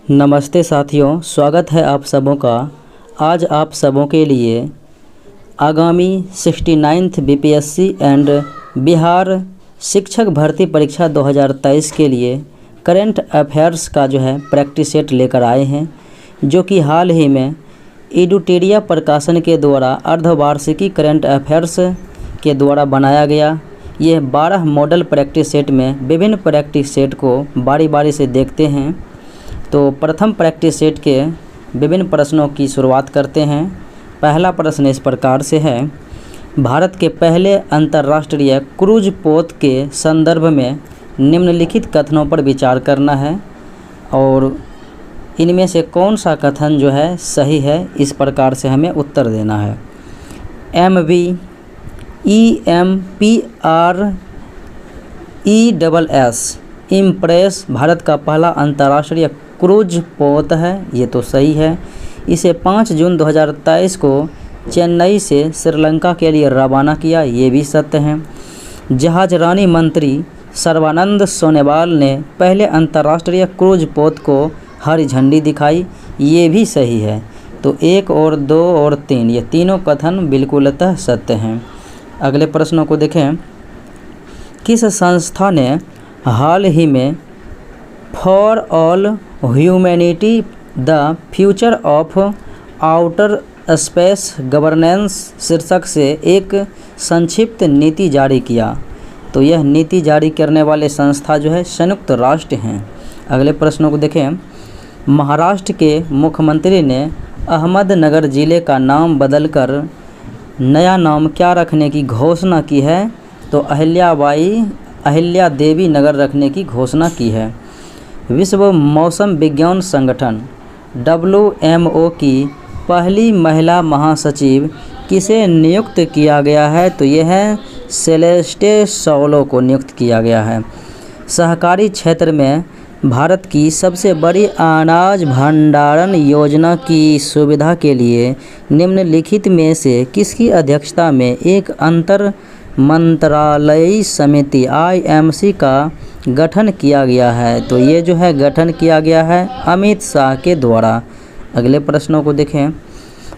नमस्ते साथियों, स्वागत है आप सबों का। आज आप सबों के लिए आगामी 69th बीपीएससी एंड बिहार शिक्षक भर्ती परीक्षा 2023 के लिए करंट अफेयर्स का प्रैक्टिस सेट लेकर आए हैं, जो कि हाल ही में एडुटेरिया प्रकाशन के द्वारा अर्धवार्षिकी करंट अफेयर्स के द्वारा बनाया गया। ये 12 मॉडल प्रैक्टिस सेट में विभिन्न प्रैक्टिस सेट को बारी बारी से देखते हैं। तो प्रथम प्रैक्टिस सेट के विभिन्न प्रश्नों की शुरुआत करते हैं। पहला प्रश्न इस प्रकार से है, भारत के पहले अंतर्राष्ट्रीय क्रूज पोत के संदर्भ में निम्नलिखित कथनों पर विचार करना है और इनमें से कौन सा कथन सही है, इस प्रकार से हमें उत्तर देना है। MVEMPRESS इम्प्रेस भारत का पहला अंतर्राष्ट्रीय क्रूज पोत है, ये तो सही है। इसे 5 जून 2023 को चेन्नई से श्रीलंका के लिए रवाना किया, ये भी सत्य है। जहाजरानी मंत्री सर्बानंद सोनोवाल ने पहले अंतर्राष्ट्रीय क्रूज पोत को हरी झंडी दिखाई, ये भी सही है। तो 1 और 2 और 3 ये तीनों कथन बिल्कुलतः सत्य हैं। अगले प्रश्नों को देखें। किस संस्था ने हाल ही में for all humanity the future of outer space governance शीर्षक से एक संक्षिप्त नीति जारी किया? तो यह नीति जारी करने वाले संस्था संयुक्त राष्ट्र हैं। अगले प्रश्नों को देखें। महाराष्ट्र के मुख्यमंत्री ने अहमदनगर ज़िले का नाम बदलकर नया नाम क्या रखने की घोषणा की है? तो अहिल्या देवी नगर रखने की घोषणा की है। विश्व मौसम विज्ञान संगठन WMO की पहली महिला महासचिव किसे नियुक्त किया गया है? तो यह है सेलेस्टे सोलो को नियुक्त किया गया है। सहकारी क्षेत्र में भारत की सबसे बड़ी अनाज भंडारण योजना की सुविधा के लिए निम्नलिखित में से किसकी अध्यक्षता में एक अंतर मंत्रालयी समिति IMC का गठन किया गया है? तो ये गठन किया गया है अमित शाह के द्वारा। अगले प्रश्नों को देखें।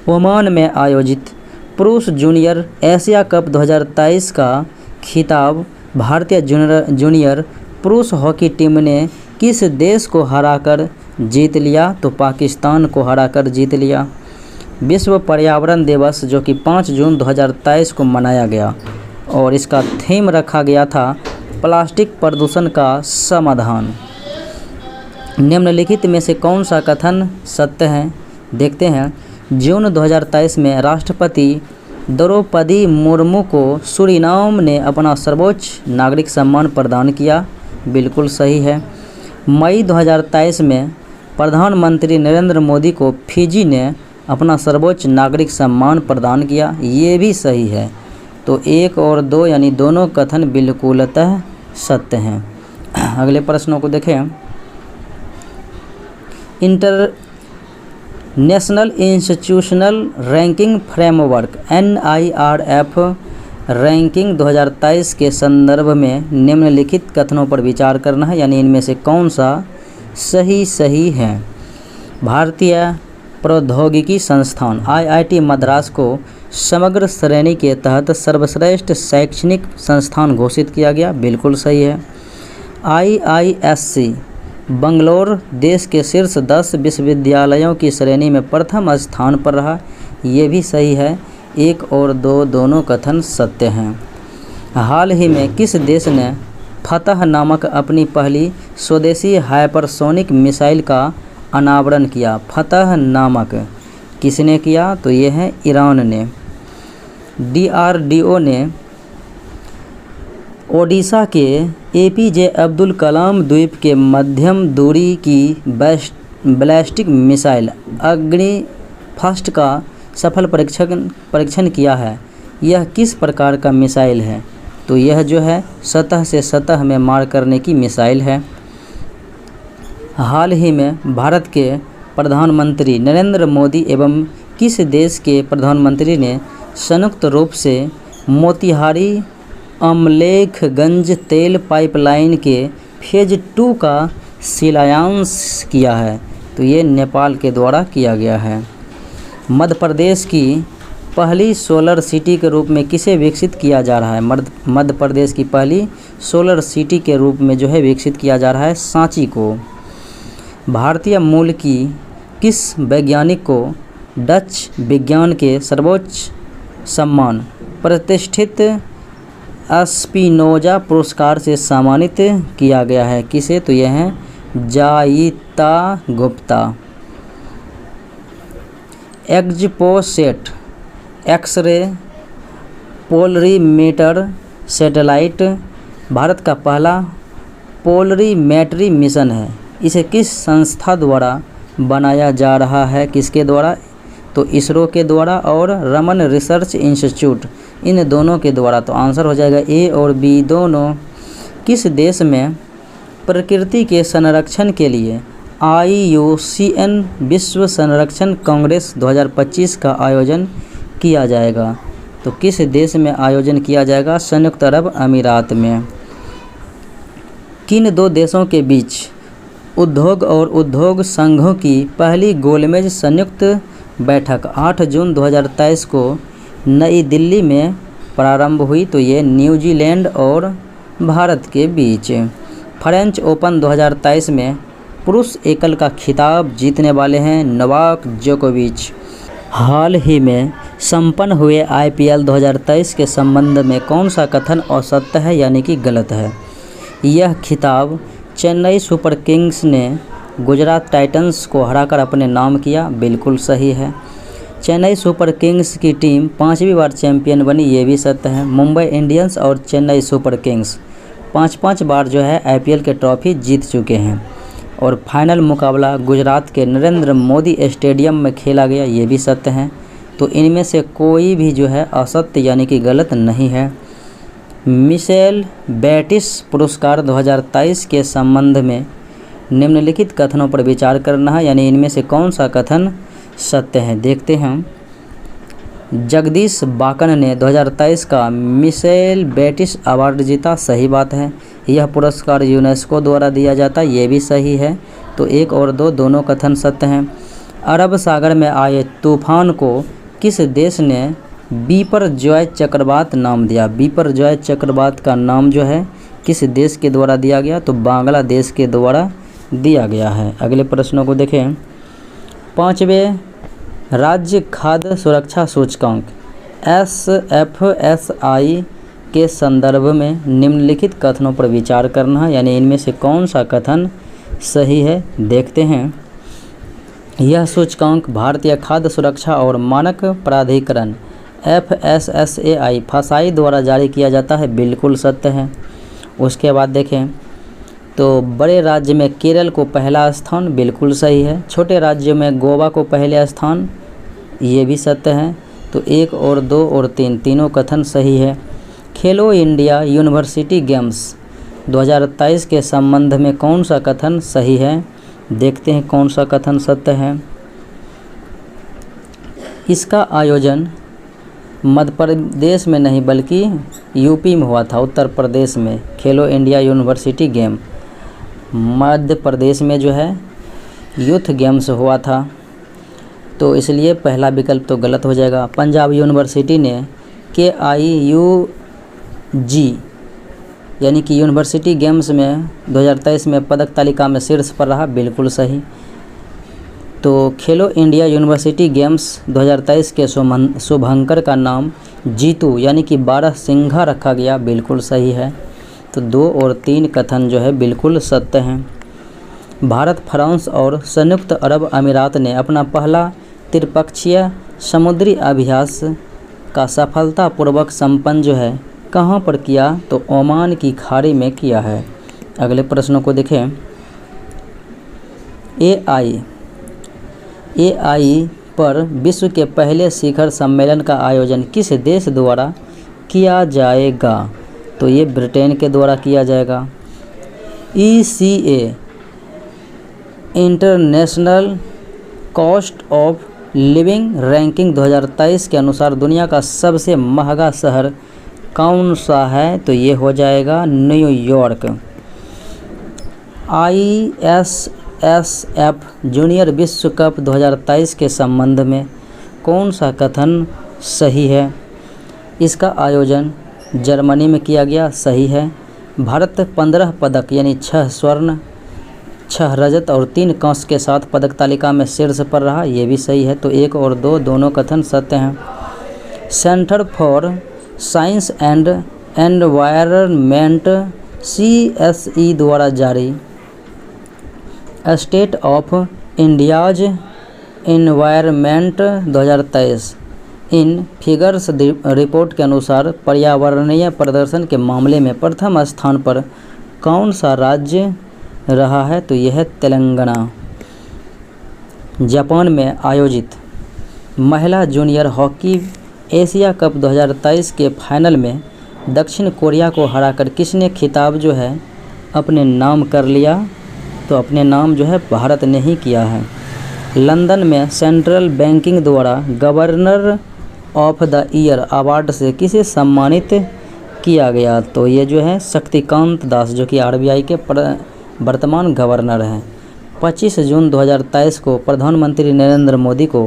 ओमान में आयोजित पुरुष जूनियर एशिया कप 2023 का खिताब भारतीय जूनियर पुरुष हॉकी टीम ने किस देश को हराकर जीत लिया? तो पाकिस्तान को हराकर जीत लिया। विश्व पर्यावरण दिवस जो कि 5 जून 2023 को मनाया गया और इसका थीम रखा गया था प्लास्टिक प्रदूषण का समाधान। निम्नलिखित में से कौन सा कथन सत्य है? देखते हैं। जून 2023 में राष्ट्रपति द्रौपदी मुर्मू को सूरीनाम ने अपना सर्वोच्च नागरिक सम्मान प्रदान किया, बिल्कुल सही है। मई 2023 में प्रधानमंत्री नरेंद्र मोदी को फिजी ने अपना सर्वोच्च नागरिक सम्मान प्रदान किया, ये भी सही है। तो 1 और 2 यानी दोनों कथन बिल्कुलतः सत्य हैं। अगले प्रश्नों को देखें। International institutional ranking framework NIRF ranking 2023 के संदर्भ में निम्नलिखित कथनों पर विचार करना है, यानी इनमें से कौन सा सही है। भारतीय प्रौद्योगिकी संस्थान IIT मद्रास को समग्र श्रेणी के तहत सर्वश्रेष्ठ शैक्षणिक संस्थान घोषित किया गया, बिल्कुल सही है। IISc बंगलोर देश के शीर्ष 10 विश्वविद्यालयों की श्रेणी में प्रथम स्थान पर रहा, ये भी सही है। 1 और 2 दोनों कथन सत्य हैं। हाल ही में किस देश ने फतह नामक अपनी पहली स्वदेशी हाइपरसोनिक मिसाइल का अनावरण किया? फतह नामक किसने किया? तो ये है ईरान ने। DRDO ने ओडिशा के APJ अब्दुल कलाम द्वीप के मध्यम दूरी की बैलिस्टिक मिसाइल अग्नि फर्स्ट का सफल परीक्षण किया है। यह किस प्रकार का मिसाइल है? तो यह सतह से सतह में मार करने की मिसाइल है। हाल ही में भारत के प्रधानमंत्री नरेंद्र मोदी एवं किस देश के प्रधानमंत्री ने संयुक्त रूप से मोतिहारी अमलेखगंज तेल पाइपलाइन के फेज 2 का शिलान्यास किया है? तो ये नेपाल के द्वारा किया गया है। मध्य प्रदेश की पहली सोलर सिटी के रूप में किसे विकसित किया जा रहा है? मध्य प्रदेश की पहली सोलर सिटी के रूप में जो है विकसित किया जा रहा है सांची को। भारतीय मूल की किस वैज्ञानिक को डच विज्ञान के सर्वोच्च सम्मान प्रतिष्ठित स्पिनोजा पुरस्कार से सम्मानित किया गया है? किसे? तो यह है Jayita Gupta. XPoSat X ray polarimeter satellite Bharat का पहला पोलरीमेट्री मिशन है। इसे किस संस्था द्वारा बनाया जा रहा है? किसके द्वारा? तो इसरो के द्वारा और रमन रिसर्च इंस्टीट्यूट, इन दोनों के द्वारा। तो आंसर हो जाएगा ए और बी दोनों। किस देश में प्रकृति के संरक्षण के लिए IUCN विश्व संरक्षण कांग्रेस 2025 का आयोजन किया जाएगा? तो किस देश में आयोजन किया जाएगा? संयुक्त अरब अमीरात में। किन दो देशों के बीच उद्योग और उद्योग संघों की पहली गोलमेज संयुक्त बैठक 8 जून 2023 को नई दिल्ली में प्रारंभ हुई? तो ये न्यूजीलैंड और भारत के बीच। फ्रेंच ओपन 2023 में पुरुष एकल का खिताब जीतने वाले हैं नोवाक जोकोविच। हाल ही में संपन्न हुए IPL 2023 के संबंध में कौन सा कथन असत्य है यानी कि गलत है? यह खिताब चेन्नई सुपर किंग्स ने गुजरात टाइटंस को हराकर अपने नाम किया, बिल्कुल सही है। चेन्नई सुपर किंग्स की टीम 5वीं बार चैंपियन बनी, ये भी सत्य है। मुंबई इंडियंस और चेन्नई सुपर किंग्स 5-5 बार जो है IPL के ट्रॉफी जीत चुके हैं और फाइनल मुकाबला गुजरात के नरेंद्र मोदी स्टेडियम में खेला गया, ये भी सत्य है। तो इनमें से कोई भी जो है असत्य यानी कि गलत नहीं है। मिशेल बेटिस पुरस्कार 2023 के संबंध में निम्नलिखित कथनों पर विचार करना है, यानी इनमें से कौन सा कथन सत्य है? देखते हैं। जगदीश बाकन ने 2023 का मिशेल बेटिस अवार्ड जीता, सही बात है। यह पुरस्कार यूनेस्को द्वारा दिया जाता है, ये भी सही है। तो 1 और 2 दोनों कथन सत्य हैं। अरब सागर में आए तूफान को किस देश ने बिपरजॉय चक्रवात नाम दिया? बिपरजॉय चक्रवात का नाम जो है किस देश के द्वारा दिया गया? तो बांग्लादेश के द्वारा दिया गया है। अगले प्रश्नों को देखें। 5वें राज्य खाद्य सुरक्षा सूचकांक SFSI के संदर्भ में निम्नलिखित कथनों पर विचार करना है, यानी इनमें से कौन सा कथन सही है? देखते हैं। यह सूचकांक भारतीय खाद्य सुरक्षा और मानक प्राधिकरण FSSAI फसाई द्वारा जारी किया जाता है, बिल्कुल सत्य है। उसके बाद देखें तो बड़े राज्य में केरल को पहला स्थान, बिल्कुल सही है। छोटे राज्यों में गोवा को पहले स्थान, ये भी सत्य है। तो 1 और 2 और 3 तीनों कथन सही है। खेलो इंडिया यूनिवर्सिटी गेम्स 2023 के संबंध में कौन सा कथन सही है? देखते हैं कौन सा कथन सत्य है। इसका आयोजन मध्य प्रदेश में नहीं बल्कि यूपी में हुआ था, उत्तर प्रदेश में। खेलो India university game Madhya Pradesh में जो है यूथ गेम्स हुआ था, तो इसलिए पहला विकल्प तो गलत हो जाएगा। पंजाब यूनिवर्सिटी ने KIUG यानी कि यूनिवर्सिटी गेम्स में 2023 में पदक तालिका में शीर्ष पर रहा, बिल्कुल सही। तो खेलो इंडिया यूनिवर्सिटी गेम्स 2023 के शुभंकर का नाम जीतू यानी कि 12 सिंघा रखा गया, बिल्कुल सही है। तो 2 और 3 कथन जो है बिल्कुल सत्य हैं। भारत, फ्रांस और संयुक्त अरब अमीरात ने अपना पहला त्रिपक्षीय समुद्री अभ्यास का सफलतापूर्वक संपन्न जो है कहाँ पर किया? तो ओमान की खाड़ी में किया है। अगले प्रश्नों को देखें। AI पर विश्व के पहले शिखर सम्मेलन का आयोजन किस देश द्वारा किया जाएगा? तो ये ब्रिटेन के द्वारा किया जाएगा। ECA international cost of living ranking 2023 के अनुसार दुनिया का सबसे महंगा शहर कौन सा है? तो ये हो जाएगा न्यूयॉर्क। BSF जूनियर विश्व कप 2023 के संबंध में कौन सा कथन सही है? इसका आयोजन जर्मनी में किया गया, सही है। भारत 15 पदक यानी 6 स्वर्ण, 6 रजत और 3 कांस्य के साथ पदक तालिका में शीर्ष पर रहा, ये भी सही है। तो 1 और 2 दोनों कथन सत्य हैं। Centre for science and environment CSE द्वारा जारी state of India's environment 2023 in figures report के अनुसार पर्यावरणीय प्रदर्शन के मामले में प्रथम स्थान पर कौन सा राज्य रहा है? तो यह है तेलंगाना। जापान में आयोजित महिला जूनियर हॉकी एशिया कप 2023 के फाइनल में दक्षिण कोरिया को हराकर किसने खिताब जो है अपने नाम कर लिया? तो अपने नाम जो है भारत ने ही किया है। लंदन में सेंट्रल बैंकिंग द्वारा governor of the year award से किसे सम्मानित किया गया? तो ये जो है शक्तिकांत दास, जो कि RBI के वर्तमान गवर्नर हैं। 25 जून 2023 को प्रधानमंत्री नरेंद्र मोदी को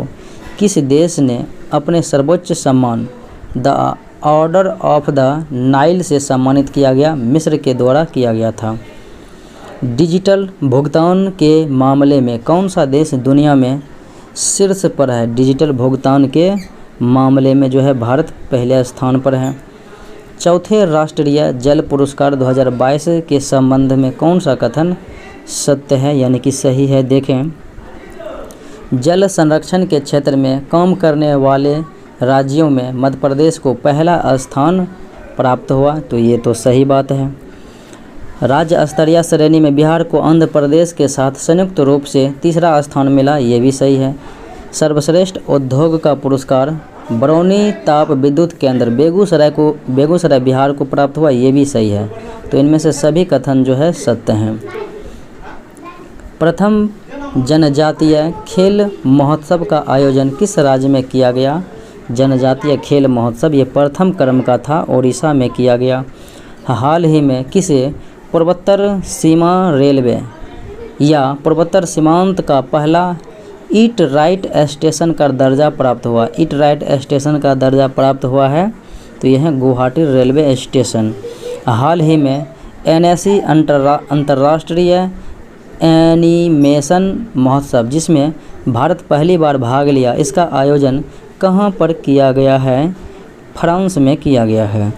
किस देश ने अपने सर्वोच्च सम्मान the order of the Nile से सम्मानित किया गया? मिस्र के द्वारा किया गया था। डिजिटल भुगतान के मामले में कौन सा देश दुनिया में शीर्ष पर है? डिजिटल भुगतान के मामले में जो है भारत पहले स्थान पर है। चौथे राष्ट्रीय जल पुरस्कार 2022 के संबंध में कौन सा कथन सत्य है यानी कि सही है? देखें, जल संरक्षण के क्षेत्र में काम करने वाले राज्यों में मध्य प्रदेश को पहला स्थान प्राप्त हुआ, तो ये तो सही बात है। राज्य स्तरीय श्रेणी में बिहार को आंध्र प्रदेश के साथ संयुक्त रूप से तीसरा स्थान मिला, ये भी सही है। सर्वश्रेष्ठ उद्योग का पुरस्कार बरौनी ताप विद्युत केंद्र बेगूसराय बिहार को प्राप्त हुआ, ये भी सही है। तो इनमें से सभी कथन जो है सत्य हैं। प्रथम जनजातीय खेल महोत्सव का आयोजन किस राज्य में किया गया? जनजातीय खेल महोत्सव ये प्रथम क्रम का था, ओडिशा में किया गया। हाल ही में किसे पूर्वोत्तर सीमा रेलवे या पूर्वोत्तर सीमांत का पहला ईट राइट स्टेशन का दर्जा प्राप्त हुआ? ईट राइट स्टेशन का दर्जा प्राप्त हुआ है, तो यह है गुवाहाटी रेलवे स्टेशन। हाल ही में NSE अंतर्राष्ट्रीय एनिमेशन महोत्सव जिसमें भारत पहली बार भाग लिया, इसका आयोजन कहाँ पर किया गया है? फ्रांस में किया गया है।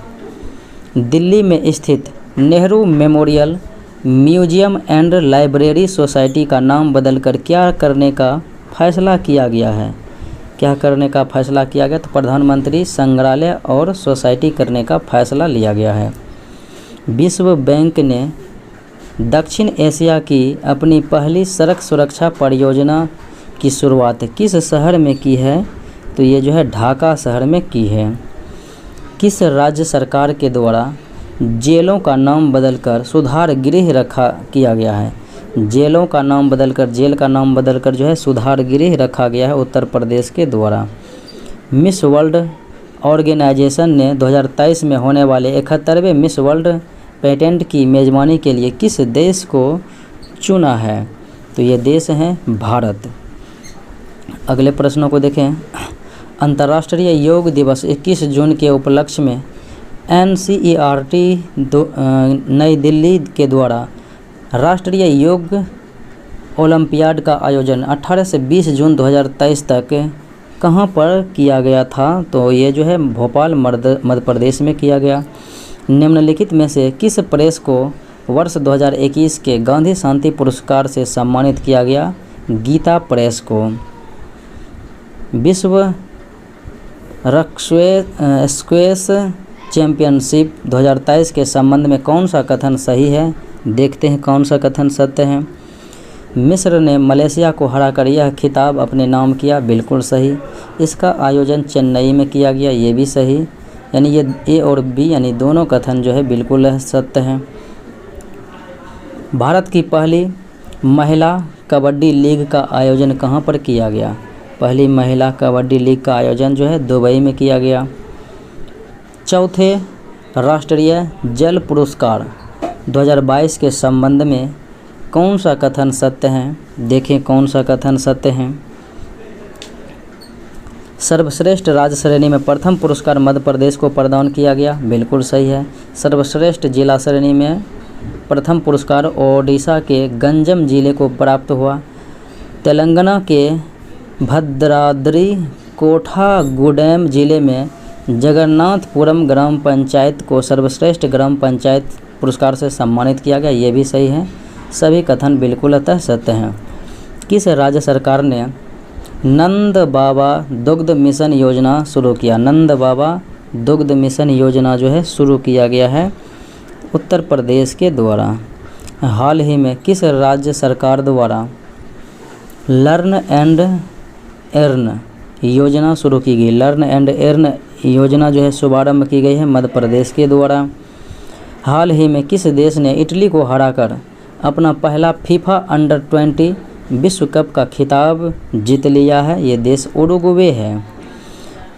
दिल्ली में स्थित Nehru memorial museum and library society का नाम बदलकर क्या करने का फैसला किया गया है? क्या करने का फैसला किया गया? तो प्रधानमंत्री संग्रहालय और सोसाइटी करने का फैसला लिया गया है। विश्व बैंक ने दक्षिण एशिया की अपनी पहली सड़क सुरक्षा परियोजना की शुरुआत किस शहर में की है? तो ये जो है ढाका शहर में की है। किस राज्य सरकार के द्वारा जेलों का नाम बदलकर सुधार गृह किया गया है? जेलों का नाम बदलकर जेल का नाम बदलकर जो है सुधार गृह रखा गया है उत्तर प्रदेश के द्वारा। मिस वर्ल्ड ऑर्गेनाइजेशन ने 2023 में होने वाले 71वें मिस वर्ल्ड पेटेंट की मेज़बानी के लिए किस देश को चुना है? तो ये देश है भारत। अगले प्रश्नों को देखें। अंतर्राष्ट्रीय योग दिवस 21 जून के उपलक्ष्य में NCERT नई दिल्ली के द्वारा राष्ट्रीय योग ओलंपियाड का आयोजन 18 से 20 जून 2023 तक कहाँ पर किया गया था? तो ये जो है भोपाल मध्य प्रदेश में किया गया। निम्नलिखित में से किस प्रेस को वर्ष 2021 के गांधी शांति पुरस्कार से सम्मानित किया गया? गीता प्रेस को। विश्व स्क्वैश चैम्पियनशिप 2023 के संबंध में कौन सा कथन सही है? देखते हैं कौन सा कथन सत्य है। मिस्र ने मलेशिया को हराकर यह खिताब अपने नाम किया, बिल्कुल सही। इसका आयोजन चेन्नई में किया गया, ये भी सही। यानी ये A और B यानी दोनों कथन जो है बिल्कुल सत्य हैं। भारत की पहली महिला कबड्डी लीग का आयोजन कहाँ पर किया गया? पहली महिला कबड्डी लीग का आयोजन जो है दुबई में किया गया। चौथे राष्ट्रीय जल पुरस्कार 2022 के संबंध में कौन सा कथन सत्य है? देखें कौन सा कथन सत्य है। सर्वश्रेष्ठ राज्य श्रेणी में प्रथम पुरस्कार मध्य प्रदेश को प्रदान किया गया, बिल्कुल सही है। सर्वश्रेष्ठ जिला श्रेणी में प्रथम पुरस्कार ओडिशा के गंजम जिले को प्राप्त हुआ। तेलंगाना के भद्राद्री कोठागुडेम जिले में जगन्नाथपुरम ग्राम पंचायत को सर्वश्रेष्ठ ग्राम पंचायत पुरस्कार से सम्मानित किया गया, ये भी सही है। सभी कथन बिल्कुल अतः सत्य हैं। किस राज्य सरकार ने नंद बाबा दुग्ध मिशन योजना शुरू किया? नंद बाबा दुग्ध मिशन योजना जो है शुरू किया गया है उत्तर प्रदेश के द्वारा। हाल ही में किस राज्य सरकार द्वारा लर्न एंड अर्न योजना शुरू की गई? लर्न एंड अर्न योजना जो है शुभारंभ की गई है मध्य प्रदेश के द्वारा। हाल ही में किस देश ने इटली को हराकर अपना पहला फीफा अंडर 20 विश्व कप का खिताब जीत लिया है? ये देश उरुग्वे है।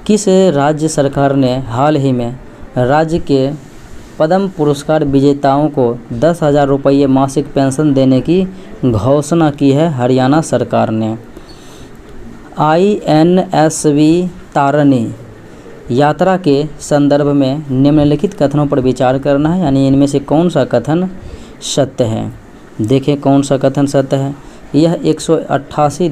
किस राज्य सरकार ने हाल ही में राज्य के पद्म पुरस्कार विजेताओं को 10,000 रुपये मासिक पेंशन देने की घोषणा की है? हरियाणा सरकार ने। INSV तारिणी यात्रा के संदर्भ में निम्नलिखित कथनों पर विचार करना है, यानी इनमें से कौन सा कथन सत्य है। देखें कौन सा कथन सत्य है। यह 188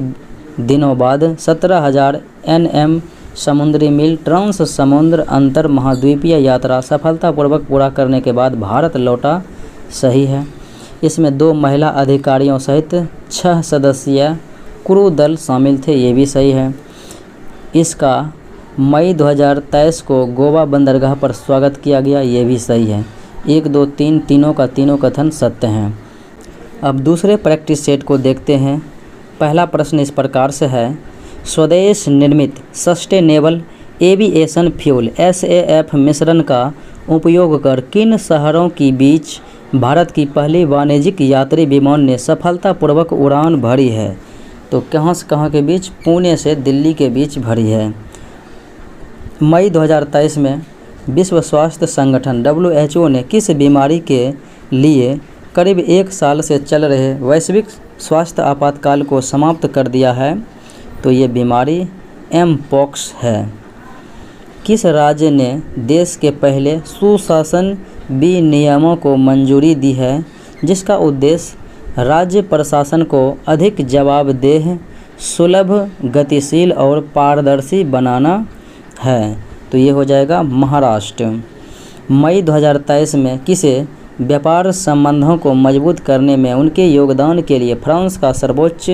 दिनों बाद 17,000 NM समुद्री मील ट्रांस समुद्र अंतर महाद्वीपीय यात्रा सफलतापूर्वक पूरा करने के बाद भारत लौटा, सही है। इसमें 2 महिला अधिकारियों सहित 6 सदस्यीय क्रू दल शामिल थे, ये भी सही है। इसका मई 2023 को गोवा बंदरगाह पर स्वागत किया गया, ये भी सही है। 1, 2, 3 तीनों का तीनों कथन सत्य हैं। अब दूसरे प्रैक्टिस सेट को देखते हैं। पहला प्रश्न इस प्रकार से है, स्वदेश निर्मित सस्टेनेबल एविएशन फ्यूल SAF मिश्रण का उपयोग कर किन शहरों के बीच भारत की पहली वाणिज्यिक यात्री विमान ने सफलतापूर्वक उड़ान भरी है? तो कहाँ से कहाँ के बीच? पुणे से दिल्ली के बीच भरी है। मई 2023 में विश्व स्वास्थ्य संगठन WHO ने किस बीमारी के लिए करीब 1 साल से चल रहे वैश्विक स्वास्थ्य आपातकाल को समाप्त कर दिया है? तो ये बीमारी एमपॉक्स है। किस राज्य ने देश के पहले सुशासन विनियमों को मंजूरी दी है, जिसका उद्देश्य राज्य प्रशासन को अधिक जवाबदेह, सुलभ, गतिशील और पारदर्शी बनाना है? तो ये हो जाएगा महाराष्ट्र। मई 2023 में किसे व्यापार संबंधों को मजबूत करने में उनके योगदान के लिए फ्रांस का सर्वोच्च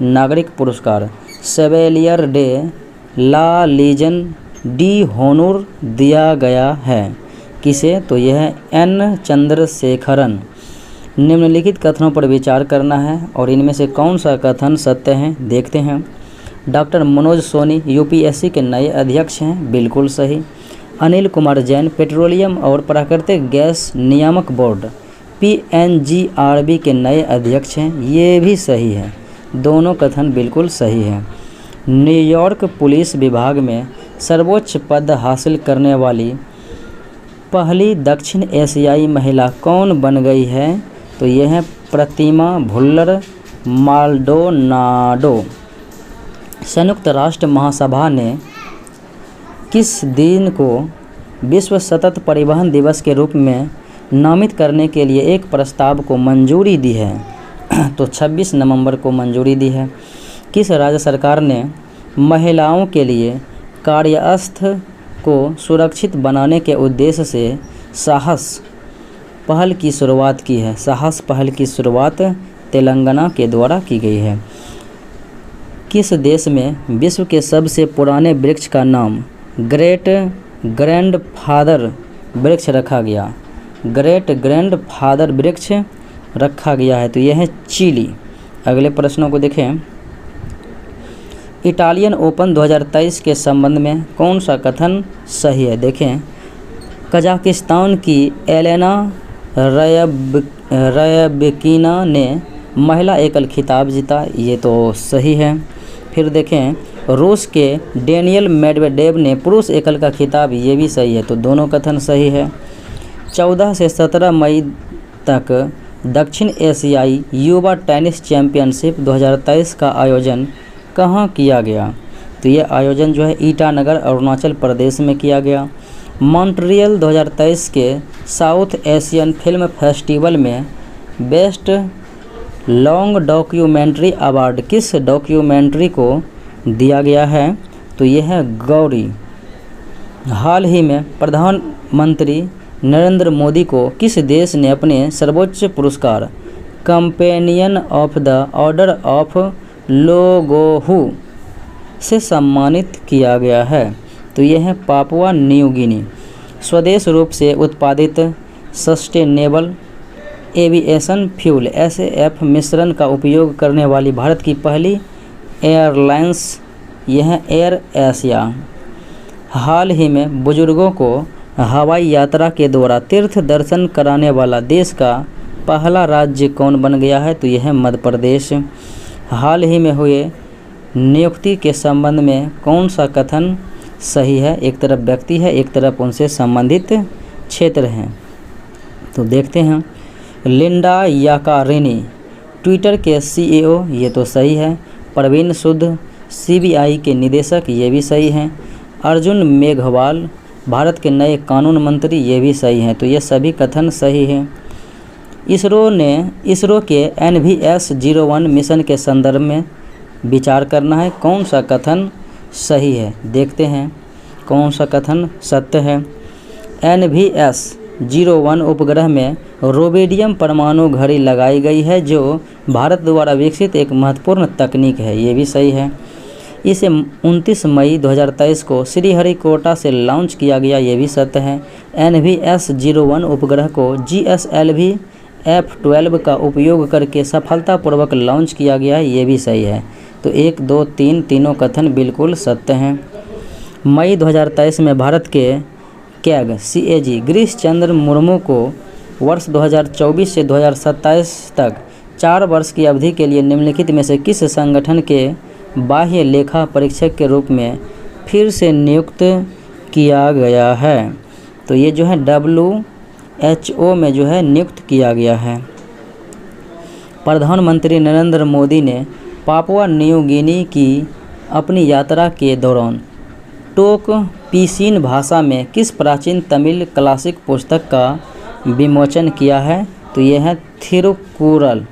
नागरिक पुरस्कार Chevalier de la Legion d' Honneur दिया गया है? किसे? तो यह है N चंद्रशेखरन। निम्नलिखित कथनों पर विचार करना है और इनमें से कौन सा कथन सत्य है, देखते हैं। डॉक्टर मनोज सोनी UPSC के नए अध्यक्ष हैं, बिल्कुल सही। अनिल कुमार जैन पेट्रोलियम और प्राकृतिक गैस नियामक बोर्ड PNGRB के नए अध्यक्ष हैं, ये भी सही है। दोनों कथन बिल्कुल सही हैं। न्यूयॉर्क पुलिस विभाग में सर्वोच्च पद हासिल करने वाली पहली दक्षिण एशियाई महिला कौन बन गई है? तो ये है प्रतिमा भुल्लर माल्डोनाडो। संयुक्त राष्ट्र महासभा ने किस दिन को विश्व सतत परिवहन दिवस के रूप में नामित करने के लिए एक प्रस्ताव को मंजूरी दी है? तो 26 नवंबर को मंजूरी दी है। किस राज्य सरकार ने महिलाओं के लिए कार्यस्थल को सुरक्षित बनाने के उद्देश्य से साहस पहल की शुरुआत की है? साहस पहल की शुरुआत तेलंगाना के द्वारा की गई है। किस देश में विश्व के सबसे पुराने वृक्ष का नाम ग्रेट ग्रैंडफादर वृक्ष रखा गया? ग्रेट ग्रैंडफादर वृक्ष रखा गया है, तो यह है चिली। अगले प्रश्नों को देखें। इटालियन ओपन 2023 के संबंध में कौन सा कथन सही है? देखें, कजाकिस्तान की एलेना रयबकिना ने महिला एकल खिताब जीता, ये तो सही है। फिर देखें, रूस के डेनियल मेडवेडेव ने पुरुष एकल का खिताब, ये भी सही है, तो दोनों कथन सही है। 14 से 17 मई तक दक्षिण एशियाई युवा टेनिस चैंपियनशिप 2023 का आयोजन कहाँ किया गया? तो ये आयोजन जो है ईटानगर अरुणाचल प्रदेश में किया गया। मॉन्ट्रियल 2023 के साउथ एशियन फिल्म फेस्टिवल में बेस्ट लॉन्ग डॉक्यूमेंट्री अवार्ड किस डॉक्यूमेंट्री को दिया गया है? तो ये है गौरी। हाल ही में प्रधानमंत्री नरेंद्र मोदी को किस देश ने अपने सर्वोच्च पुरस्कार companion of the order of लोगोहू से सम्मानित किया गया है? तो यह है पापुआ न्यू गिनी। स्वदेश रूप से उत्पादित सस्टेनेबल एविएशन फ्यूल SAF मिश्रण का उपयोग करने वाली भारत की पहली एयरलाइंस यह है एयर एशिया। हाल ही में बुजुर्गों को हवाई यात्रा के द्वारा तीर्थ दर्शन कराने वाला देश का पहला राज्य कौन बन गया है? तो यह है मध्य प्रदेश। हाल ही में हुए नियुक्ति के संबंध में कौन सा कथन सही है? एक तरफ व्यक्ति है, एक तरफ उनसे संबंधित क्षेत्र हैं। तो देखते हैं। लिंडा याकारिनी ट्विटर के CEO, ये तो सही है। प्रवीण सूद CBI के निदेशक, ये भी सही हैं। अर्जुन मेघवाल भारत के नए कानून मंत्री, ये भी सही हैं। तो ये सभी कथन सही हैं। इसरो के NVS-01 मिशन के संदर्भ में विचार करना है, कौन सा कथन सही है? देखते हैं कौन सा कथन सत्य है। NVS-01 उपग्रह में रोबेडियम परमाणु घड़ी लगाई गई है, जो भारत द्वारा विकसित एक महत्वपूर्ण तकनीक है, ये भी सही है। इसे 29 मई 2023 को श्रीहरिकोटा से लॉन्च किया गया, ये भी सत्य है। NVS-01 उपग्रह को GSLV F-12 का उपयोग करके सफलतापूर्वक लॉन्च किया गया है, ये भी सही है। तो 1, 2, 3 तीनों कथन बिल्कुल सत्य हैं। मई 2023 में भारत के CAG गिरीश चंद्र मुर्मू को वर्ष 2024 से 2027 तक 4 वर्ष की अवधि के लिए निम्नलिखित में से किस संगठन के बाह्य लेखा परीक्षक के रूप में फिर से नियुक्त किया गया है? तो ये जो है WHO में जो है नियुक्त किया गया है। प्रधानमंत्री नरेंद्र मोदी ने पापुआ न्यू गिनी की अपनी यात्रा के दौरान टोक पीसिन भाषा में किस प्राचीन तमिल क्लासिक पुस्तक का विमोचन किया है? तो यह है थिरुकुरल।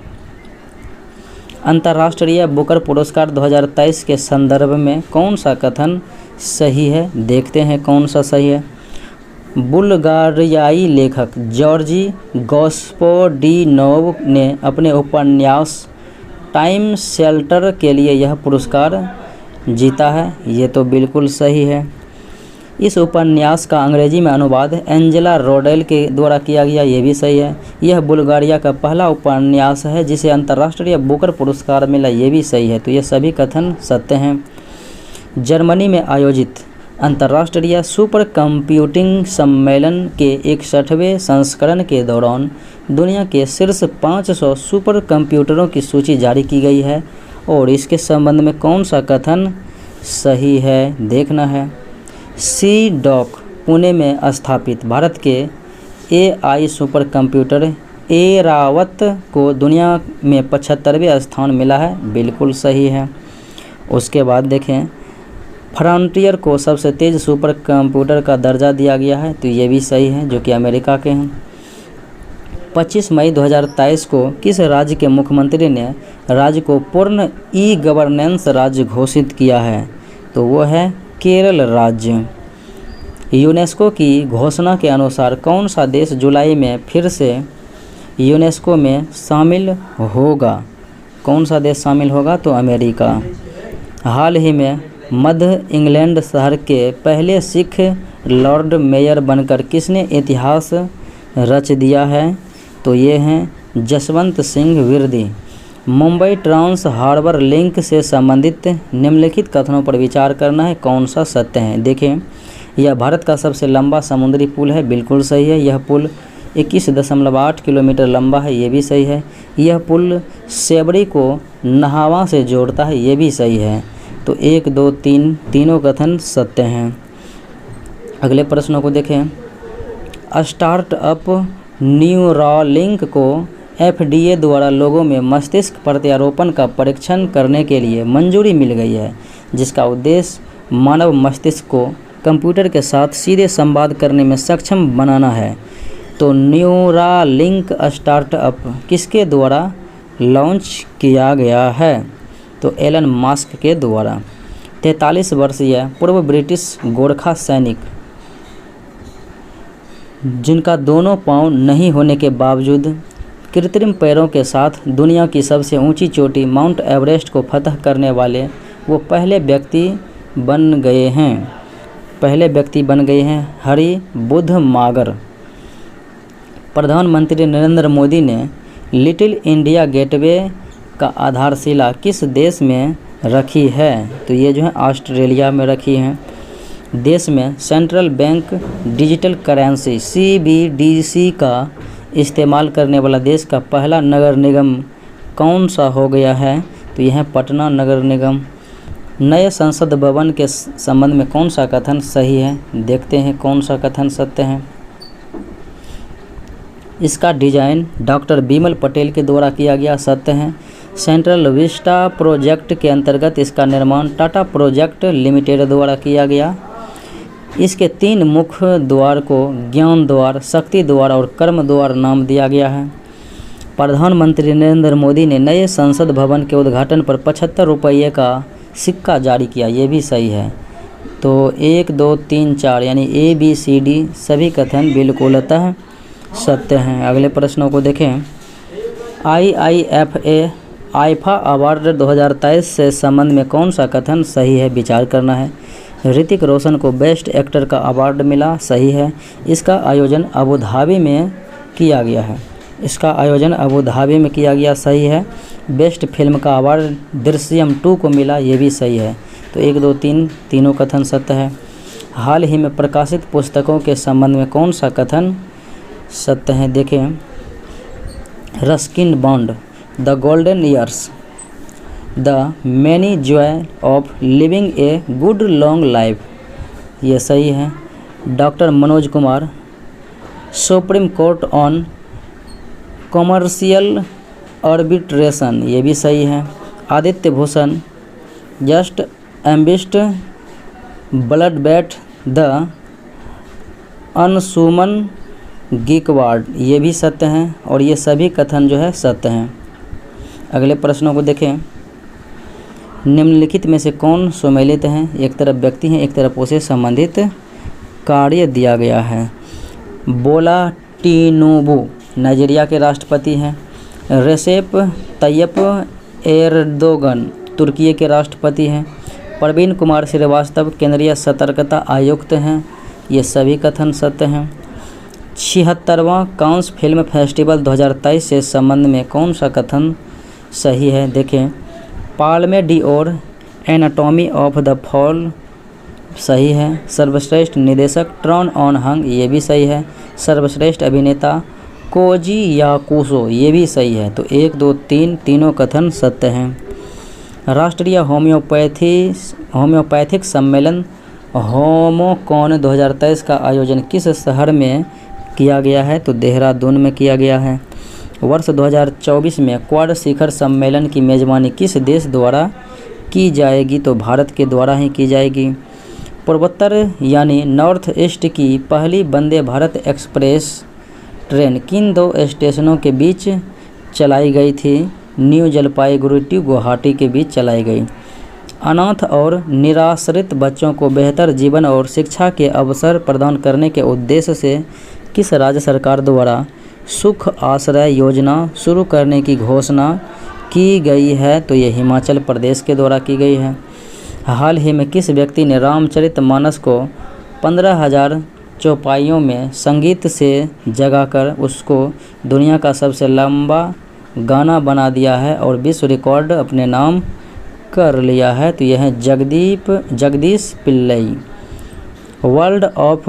अंतर्राष्ट्रीय बुकर पुरस्कार 2023 के संदर्भ में कौन सा कथन सही है? देखते हैं कौन सा सही है। बुल्गारियाई लेखक जॉर्जी गोस्पोडिनोव ने अपने उपन्यास टाइम शेल्टर के लिए यह पुरस्कार जीता है, ये तो बिल्कुल सही है। इस उपन्यास का अंग्रेजी में अनुवाद एंजेला रोडेल के द्वारा किया गया, ये भी सही है। यह बुल्गारिया का पहला उपन्यास है जिसे अंतर्राष्ट्रीय बुकर पुरस्कार मिला, ये भी सही है। तो ये सभी कथन सत्य हैं। जर्मनी में आयोजित अंतर्राष्ट्रीय सुपर कंप्यूटिंग सम्मेलन के 61वें संस्करण के दौरान दुनिया के शीर्ष 500 सुपर कंप्यूटरों की सूची जारी की गई है और इसके संबंध में कौन सा कथन सही है? देखना है। CDOC पुणे में स्थापित भारत के AI सुपर कंप्यूटर एरावत को दुनिया में 75वें स्थान मिला है, बिल्कुल सही है। उसके बाद देखें, फ्रंटियर को सबसे तेज़ सुपर कंप्यूटर का दर्जा दिया गया है, तो ये भी सही है, जो कि अमेरिका के हैं। 25 मई 2023 को किस राज्य के मुख्यमंत्री ने राज्य को पूर्ण ई-गवर्नेंस राज्य घोषित किया है? तो वो है केरल राज्य। यूनेस्को की घोषणा के अनुसार कौन सा देश जुलाई में फिर से यूनेस्को में शामिल होगा? कौन सा देश शामिल होगा? तो अमेरिका। हाल ही में मध्य इंग्लैंड शहर के पहले सिख लॉर्ड मेयर बनकर किसने इतिहास रच दिया है? तो ये हैं Jaswant Singh Virdi. Mumbai trans harbour link से संबंधित निम्नलिखित कथनों पर विचार करना है, कौन सा सत्य है? देखें, यह भारत का सबसे लंबा समुद्री पुल है, बिल्कुल सही है। यह पुल 21.8 किलोमीटर लंबा है, ये भी सही है। यह पुल सेबड़ी को नहावा से जोड़ता है, ये भी सही है। तो 1, 2, 3 तीनों कथन सत्य हैं। अगले प्रश्नों को देखें। स्टार्टअप न्यूरालिंक को FDA द्वारा लोगों में मस्तिष्क प्रत्यारोपण का परीक्षण करने के लिए मंजूरी मिल गई है, जिसका उद्देश्य मानव मस्तिष्क को कंप्यूटर के साथ सीधे संवाद करने में सक्षम बनाना है। तो न्यूरालिंक स्टार्टअप किसके द्वारा लॉन्च किया गया है? तो एलन मास्क के द्वारा। 43 वर्षीय पूर्व ब्रिटिश गोरखा सैनिक जिनका दोनों पांव नहीं होने के बावजूद कृत्रिम पैरों के साथ दुनिया की सबसे ऊंची चोटी माउंट एवरेस्ट को फतह करने वाले वो पहले व्यक्ति बन गए हैं हरि बुद्ध मागर। प्रधानमंत्री नरेंद्र मोदी ने लिटिल इंडिया गेटवे का आधारशिला किस देश में रखी है? तो ये जो है ऑस्ट्रेलिया में रखी है। देश में central bank digital currency CBDC का इस्तेमाल करने वाला देश का पहला नगर निगम कौन सा हो गया है? तो यह है पटना नगर निगम। नए संसद भवन के संबंध में कौन सा कथन सही है? देखते हैं कौन सा कथन सत्य है। इसका डिजाइन डॉक्टर बिमल पटेल के द्वारा किया गया, सत्य है। सेंट्रल विस्टा प्रोजेक्ट के अंतर्गत इसका निर्माण टाटा प्रोजेक्ट लिमिटेड द्वारा किया गया। इसके 3 मुख्य द्वार को ज्ञान द्वार, शक्ति द्वार और कर्म द्वार नाम दिया गया है। प्रधानमंत्री नरेंद्र मोदी ने नए संसद भवन के उद्घाटन पर 75 रुपये का सिक्का जारी किया, ये भी सही है। तो 1, 2, 3, 4 यानी ABCD सभी कथन बिल्कुलतः सत्य हैं। अगले प्रश्नों को देखें। आईफा अवार्ड 2023 से संबंध में कौन सा कथन सही है? विचार करना है। ऋतिक रोशन को बेस्ट एक्टर का अवार्ड मिला, सही है। इसका आयोजन अबू धाबी में किया गया, सही है। बेस्ट फिल्म का अवार्ड दृश्यम 2 को मिला, ये भी सही है। तो 1, 2, 3 तीनों कथन सत्य है। हाल ही में प्रकाशित पुस्तकों के संबंध में कौन सा कथन सत्य है? देखें। Ruskin Bond, the golden years, the many joys of living a good long life, ये सही है। Doctor Manoj Kumar, supreme court on commercial arbitration, ये भी सही है। आदित्य भूषण, जस्ट amidst blood bath the Anshuman Gaekwad, ये भी सत्य हैं और ये सभी कथन जो है सत्य हैं। अगले प्रश्नों को देखें। निम्नलिखित में से कौन सुमेलित हैं? एक तरफ व्यक्ति हैं, एक तरफ उसे संबंधित कार्य दिया गया है। बोला टिनुबू नाइजीरिया के राष्ट्रपति हैं। रेसेप तैयप एर्दोगन तुर्की के राष्ट्रपति हैं। प्रवीण कुमार श्रीवास्तव केंद्रीय सतर्कता आयुक्त हैं, ये सभी कथन सत्य हैं। 76वां कांस फिल्म फेस्टिवल 2023 से संबंध में कौन सा कथन सही है? देखें। Palme Dior anatomy of the fall, सही है। सर्वश्रेष्ठ निर्देशक ट्रॉन ऑन हंग, ये भी सही है। सर्वश्रेष्ठ अभिनेता कोजी याकुसो, ये भी सही है। तो 1, 2, 3 तीनों कथन सत्य हैं। राष्ट्रीय होम्योपैथिक सम्मेलन होमोकॉन 2023 का आयोजन किस शहर में किया गया है? तो देहरादून में किया गया है। वर्ष 2024 में क्वाड शिखर सम्मेलन की मेज़बानी किस देश द्वारा की जाएगी? तो भारत के द्वारा ही की जाएगी। पूर्वोत्तर यानी नॉर्थ ईस्ट की पहली वंदे भारत एक्सप्रेस ट्रेन किन 2 स्टेशनों के बीच चलाई गई थी? न्यू जलपाईगुड़ी टू गुवाहाटी के बीच चलाई गई। अनाथ और निराश्रित बच्चों को बेहतर जीवन और शिक्षा के अवसर प्रदान करने के उद्देश्य से किस राज्य सरकार द्वारा सुख आश्रय योजना शुरू करने की घोषणा की गई है? तो ये हिमाचल प्रदेश के द्वारा की गई है। हाल ही में किस व्यक्ति ने रामचरितमानस को 15,000 चौपाइयों में संगीत से जगाकर उसको दुनिया का सबसे लंबा गाना बना दिया है और विश्व रिकॉर्ड अपने नाम कर लिया है? तो यह है Jagdish Pillai. World of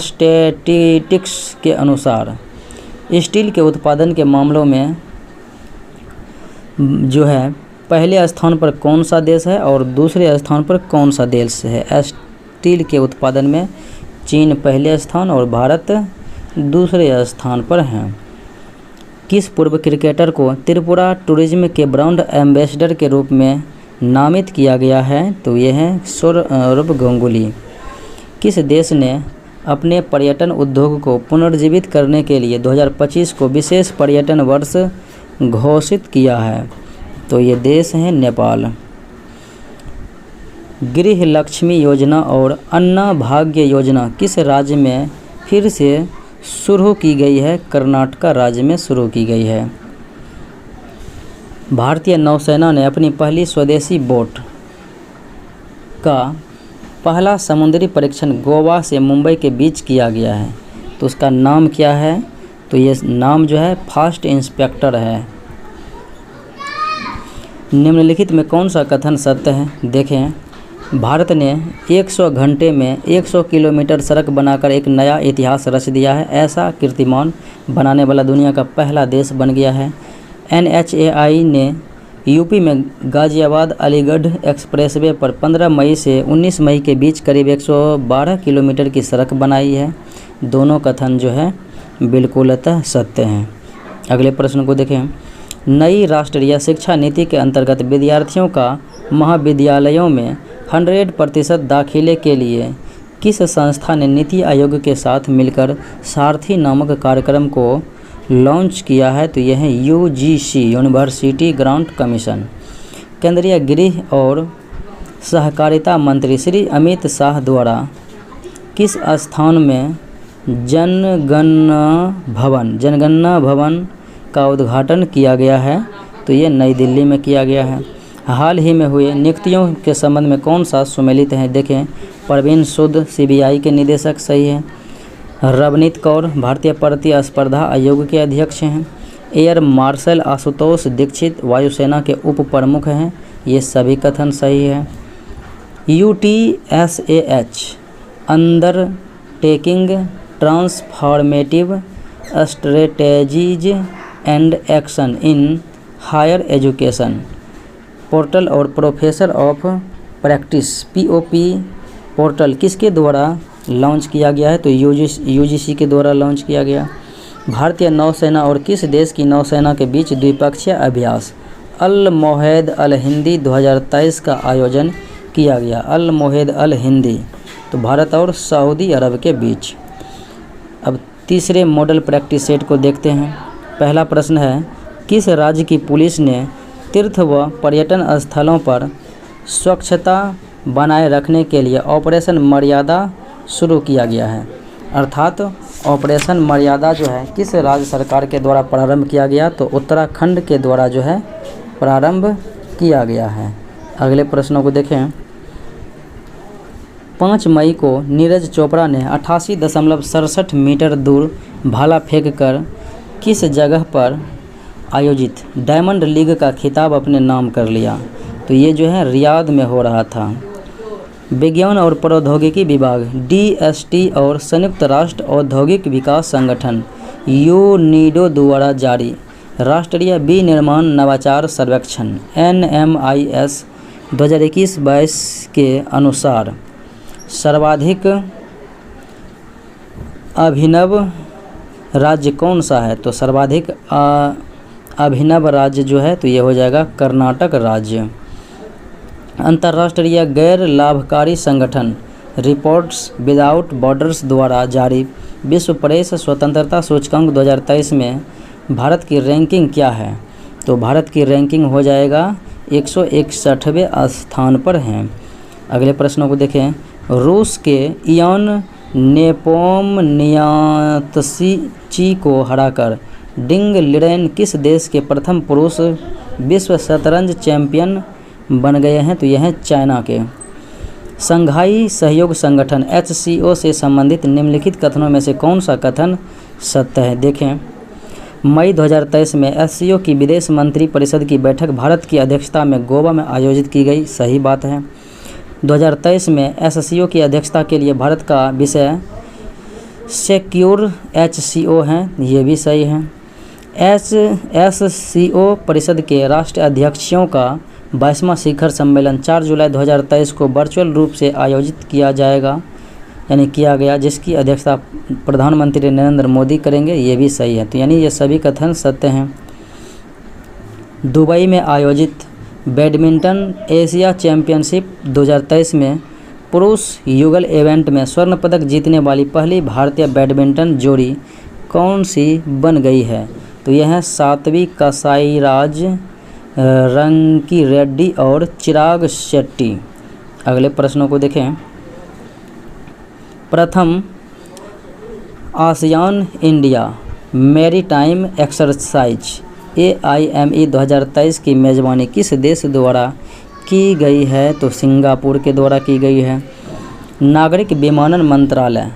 statistics के अनुसार स्टील के उत्पादन के मामलों में जो है पहले स्थान पर कौन सा देश है और दूसरे स्थान पर कौन सा देश है? स्टील के उत्पादन में चीन पहले स्थान और भारत दूसरे स्थान पर हैं। किस पूर्व क्रिकेटर को त्रिपुरा टूरिज्म के ब्रांड एम्बेसडर के रूप में नामित किया गया है? तो ये है सौरभ गांगुली। किस देश ने अपने पर्यटन उद्योग को पुनर्जीवित करने के लिए 2025 को विशेष पर्यटन वर्ष घोषित किया है? तो ये देश है नेपाल। गृह लक्ष्मी योजना और अन्ना भाग्य योजना किस राज्य में फिर से शुरू की गई है? कर्नाटक राज्य में शुरू की गई है। भारतीय नौसेना ने अपनी पहली स्वदेशी बोट का पहला समुद्री परीक्षण गोवा से मुंबई के बीच किया गया है, तो उसका नाम क्या है? तो ये नाम जो है फास्ट इंस्पेक्टर है। निम्नलिखित में कौन सा कथन सत्य है? देखें, भारत ने 100 घंटे में 100 किलोमीटर सड़क बनाकर एक नया इतिहास रच दिया है। ऐसा कीर्तिमान बनाने वाला दुनिया का पहला देश बन गया है। NHAI ने यूपी में गाज़ियाबाद अलीगढ़ एक्सप्रेसवे पर 15 मई से 19 मई के बीच करीब 112 किलोमीटर की सड़क बनाई है। दोनों कथन जो है बिल्कुलतः सत्य हैं। अगले प्रश्न को देखें। नई राष्ट्रीय शिक्षा नीति के अंतर्गत विद्यार्थियों का महाविद्यालयों में 100% दाखिले के लिए किस संस्था ने नीति आयोग के साथ मिलकर सारथी नामक कार्यक्रम को लॉन्च किया है? तो यह है UGC यूनिवर्सिटी ग्रांट कमीशन। केंद्रीय गृह और सहकारिता मंत्री श्री अमित शाह द्वारा किस स्थान में जनगणना भवन का उद्घाटन किया गया है? तो ये नई दिल्ली में किया गया है। हाल ही में हुए नियुक्तियों के संबंध में कौन सा सुमेलित है? देखें, परवीन सूद CBI के निदेशक सही है। रवनीत कौर भारतीय प्रतिस्पर्धा आयोग के अध्यक्ष हैं। एयर मार्शल आशुतोष दीक्षित वायुसेना के उप प्रमुख हैं। ये सभी कथन सही है। UTSAH undertaking transformative strategies and action in higher education portal और professor of practice POP portal किसके द्वारा लॉन्च किया गया है? तो UGC के द्वारा लॉन्च किया गया। भारतीय नौसेना और किस देश की नौसेना के बीच द्विपक्षीय अभ्यास अल मोहैद अल हिंदी 2023 का आयोजन किया गया? अल मोहैद अल हिंदी, तो भारत और सऊदी अरब के बीच। अब तीसरे मॉडल प्रैक्टिस सेट को देखते हैं। पहला प्रश्न है, किस राज्य की पुलिस ने तीर्थ व पर्यटन स्थलों पर स्वच्छता बनाए रखने के लिए ऑपरेशन मर्यादा शुरू किया गया है? अर्थात ऑपरेशन मर्यादा जो है किस राज्य सरकार के द्वारा प्रारंभ किया गया? तो उत्तराखंड के द्वारा जो है प्रारंभ किया गया है। अगले प्रश्नों को देखें। 5 मई को नीरज चोपड़ा ने 88.67 मीटर दूर भाला फेंककर किस जगह पर आयोजित डायमंड लीग का खिताब अपने नाम कर लिया? तो ये जो है रियाद में हो रहा था। विज्ञान और प्रौद्योगिकी विभाग DST और संयुक्त राष्ट्र औद्योगिक विकास संगठन UNIDO द्वारा जारी राष्ट्रीय विनिर्माण नवाचार सर्वेक्षण NMIS 2021-22 के अनुसार सर्वाधिक अभिनव राज्य कौन सा है? तो सर्वाधिक अभिनव राज्य जो है तो ये हो जाएगा कर्नाटक राज्य। अंतर्राष्ट्रीय गैर लाभकारी संगठन रिपोर्ट्स विदाउट बॉर्डर्स द्वारा जारी विश्व प्रेस स्वतंत्रता सूचकांक 2023 में भारत की रैंकिंग क्या है? तो भारत की रैंकिंग हो जाएगा 161वें स्थान पर हैं। अगले प्रश्नों को देखें। रूस के इयान नेपोमनियात्स्की को हराकर डिंग लिरेन किस देश के प्रथम पुरुष विश्व शतरंज चैंपियन बन गए हैं? तो यह है चाइना के। संघाई सहयोग संगठन HCO से संबंधित निम्नलिखित कथनों में से कौन सा कथन सत्य है? देखें, मई 2023 में SCO की विदेश मंत्री परिषद की बैठक भारत की अध्यक्षता में गोवा में आयोजित की गई। सही बात है। 2023 में SCO की अध्यक्षता के लिए भारत का विषय सिक्योर HCO है। ये भी सही है। SCO परिषद के राष्ट्रीय अध्यक्षों का 22वां शिखर सम्मेलन 4 जुलाई 2023 को वर्चुअल रूप से आयोजित किया जाएगा। यानी किया गया, जिसकी अध्यक्षता प्रधानमंत्री नरेंद्र मोदी करेंगे, ये भी सही है। तो यानी ये सभी कथन सत्य हैं। दुबई में आयोजित बैडमिंटन एशिया चैंपियनशिप 2023 में पुरुष युगल इवेंट में स्वर्ण पदक जीतने वाली पहली भारतीय बैडमिंटन जोड़ी कौन सी बन गई है? तो यह है सात्विक साईराज रंकी रेड्डी और चिराग शेट्टी। अगले प्रश्नों को देखें। प्रथम ASEAN India maritime exercise AIME 2023 की मेज़बानी किस देश द्वारा की गई है? तो सिंगापुर के द्वारा की गई है। नागरिक विमानन मंत्रालय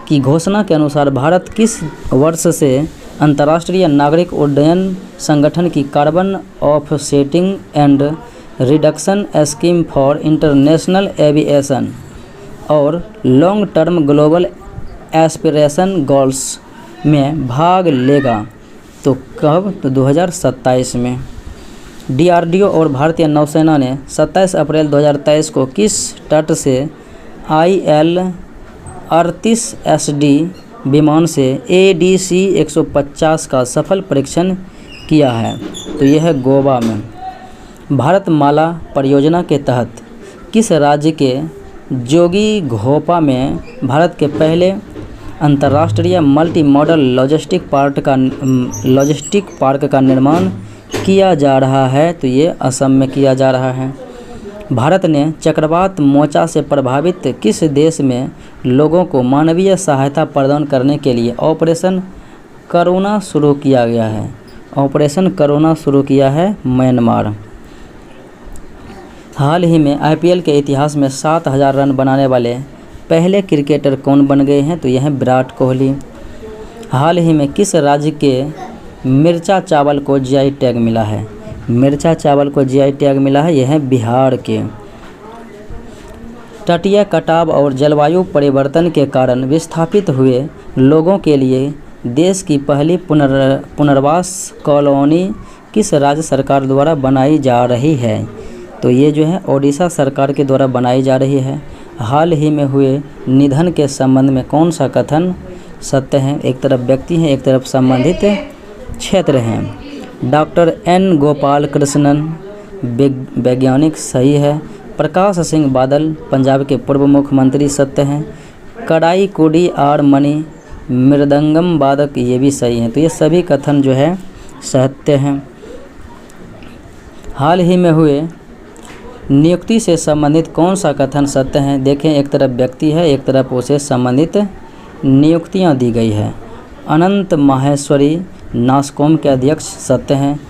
की घोषणा के अनुसार भारत किस वर्ष से अंतर्राष्ट्रीय नागरिक उड्डयन संगठन की carbon offsetting and reduction scheme for international aviation और long term global aspiration goals में भाग लेगा? तो कब? तो 2027 में। DRDO और भारतीय नौसेना ने 27 अप्रैल 2023 को किस तट से IL-38SD विमान से ADC-150 का सफल परीक्षण किया है? तो यह है गोवा में। भारतमाला परियोजना के तहत किस राज्य के जोगी घोपा में भारत के पहले अंतर्राष्ट्रीय मल्टी मॉडल लॉजिस्टिक पार्क का निर्माण किया जा रहा है? तो ये असम में किया जा रहा है। भारत ने चक्रवात मोचा से प्रभावित किस देश में लोगों को मानवीय सहायता प्रदान करने के लिए ऑपरेशन करुणा शुरू किया गया है? ऑपरेशन करुणा शुरू किया है म्यांमार। हाल ही में IPL के इतिहास में 7000 रन बनाने वाले पहले क्रिकेटर कौन बन गए हैं? तो यह है विराट कोहली। हाल ही में किस राज्य के मिर्चा चावल को GI टैग मिला है? मिर्चा चावल को GI टैग मिला है, यह है बिहार के। तटीय कटाव और जलवायु परिवर्तन के कारण विस्थापित हुए लोगों के लिए देश की पहली पुनर्वास कॉलोनी किस राज्य सरकार द्वारा बनाई जा रही है? तो ये जो है ओडिशा सरकार के द्वारा बनाई जा रही है। हाल ही में हुए निधन के संबंध में कौन सा कथन सत्य है? एक तरफ व्यक्ति हैं, एक तरफ संबंधित क्षेत्र हैं। डॉक्टर N गोपाल कृष्णन वैज्ञानिक सही है। प्रकाश सिंह बादल पंजाब के पूर्व मुख्यमंत्री सत्य हैं। कड़ाई कुडी आर मणि मृदंगम वादक ये भी सही हैं। तो ये सभी कथन जो है सत्य हैं। हाल ही में हुए नियुक्ति से संबंधित कौन सा कथन सत्य है? देखें, एक तरफ व्यक्ति है, एक तरफ उसे संबंधित नियुक्तियां दी गई है। अनंत माहेश्वरी नास्कॉम के अध्यक्ष सत्य हैं।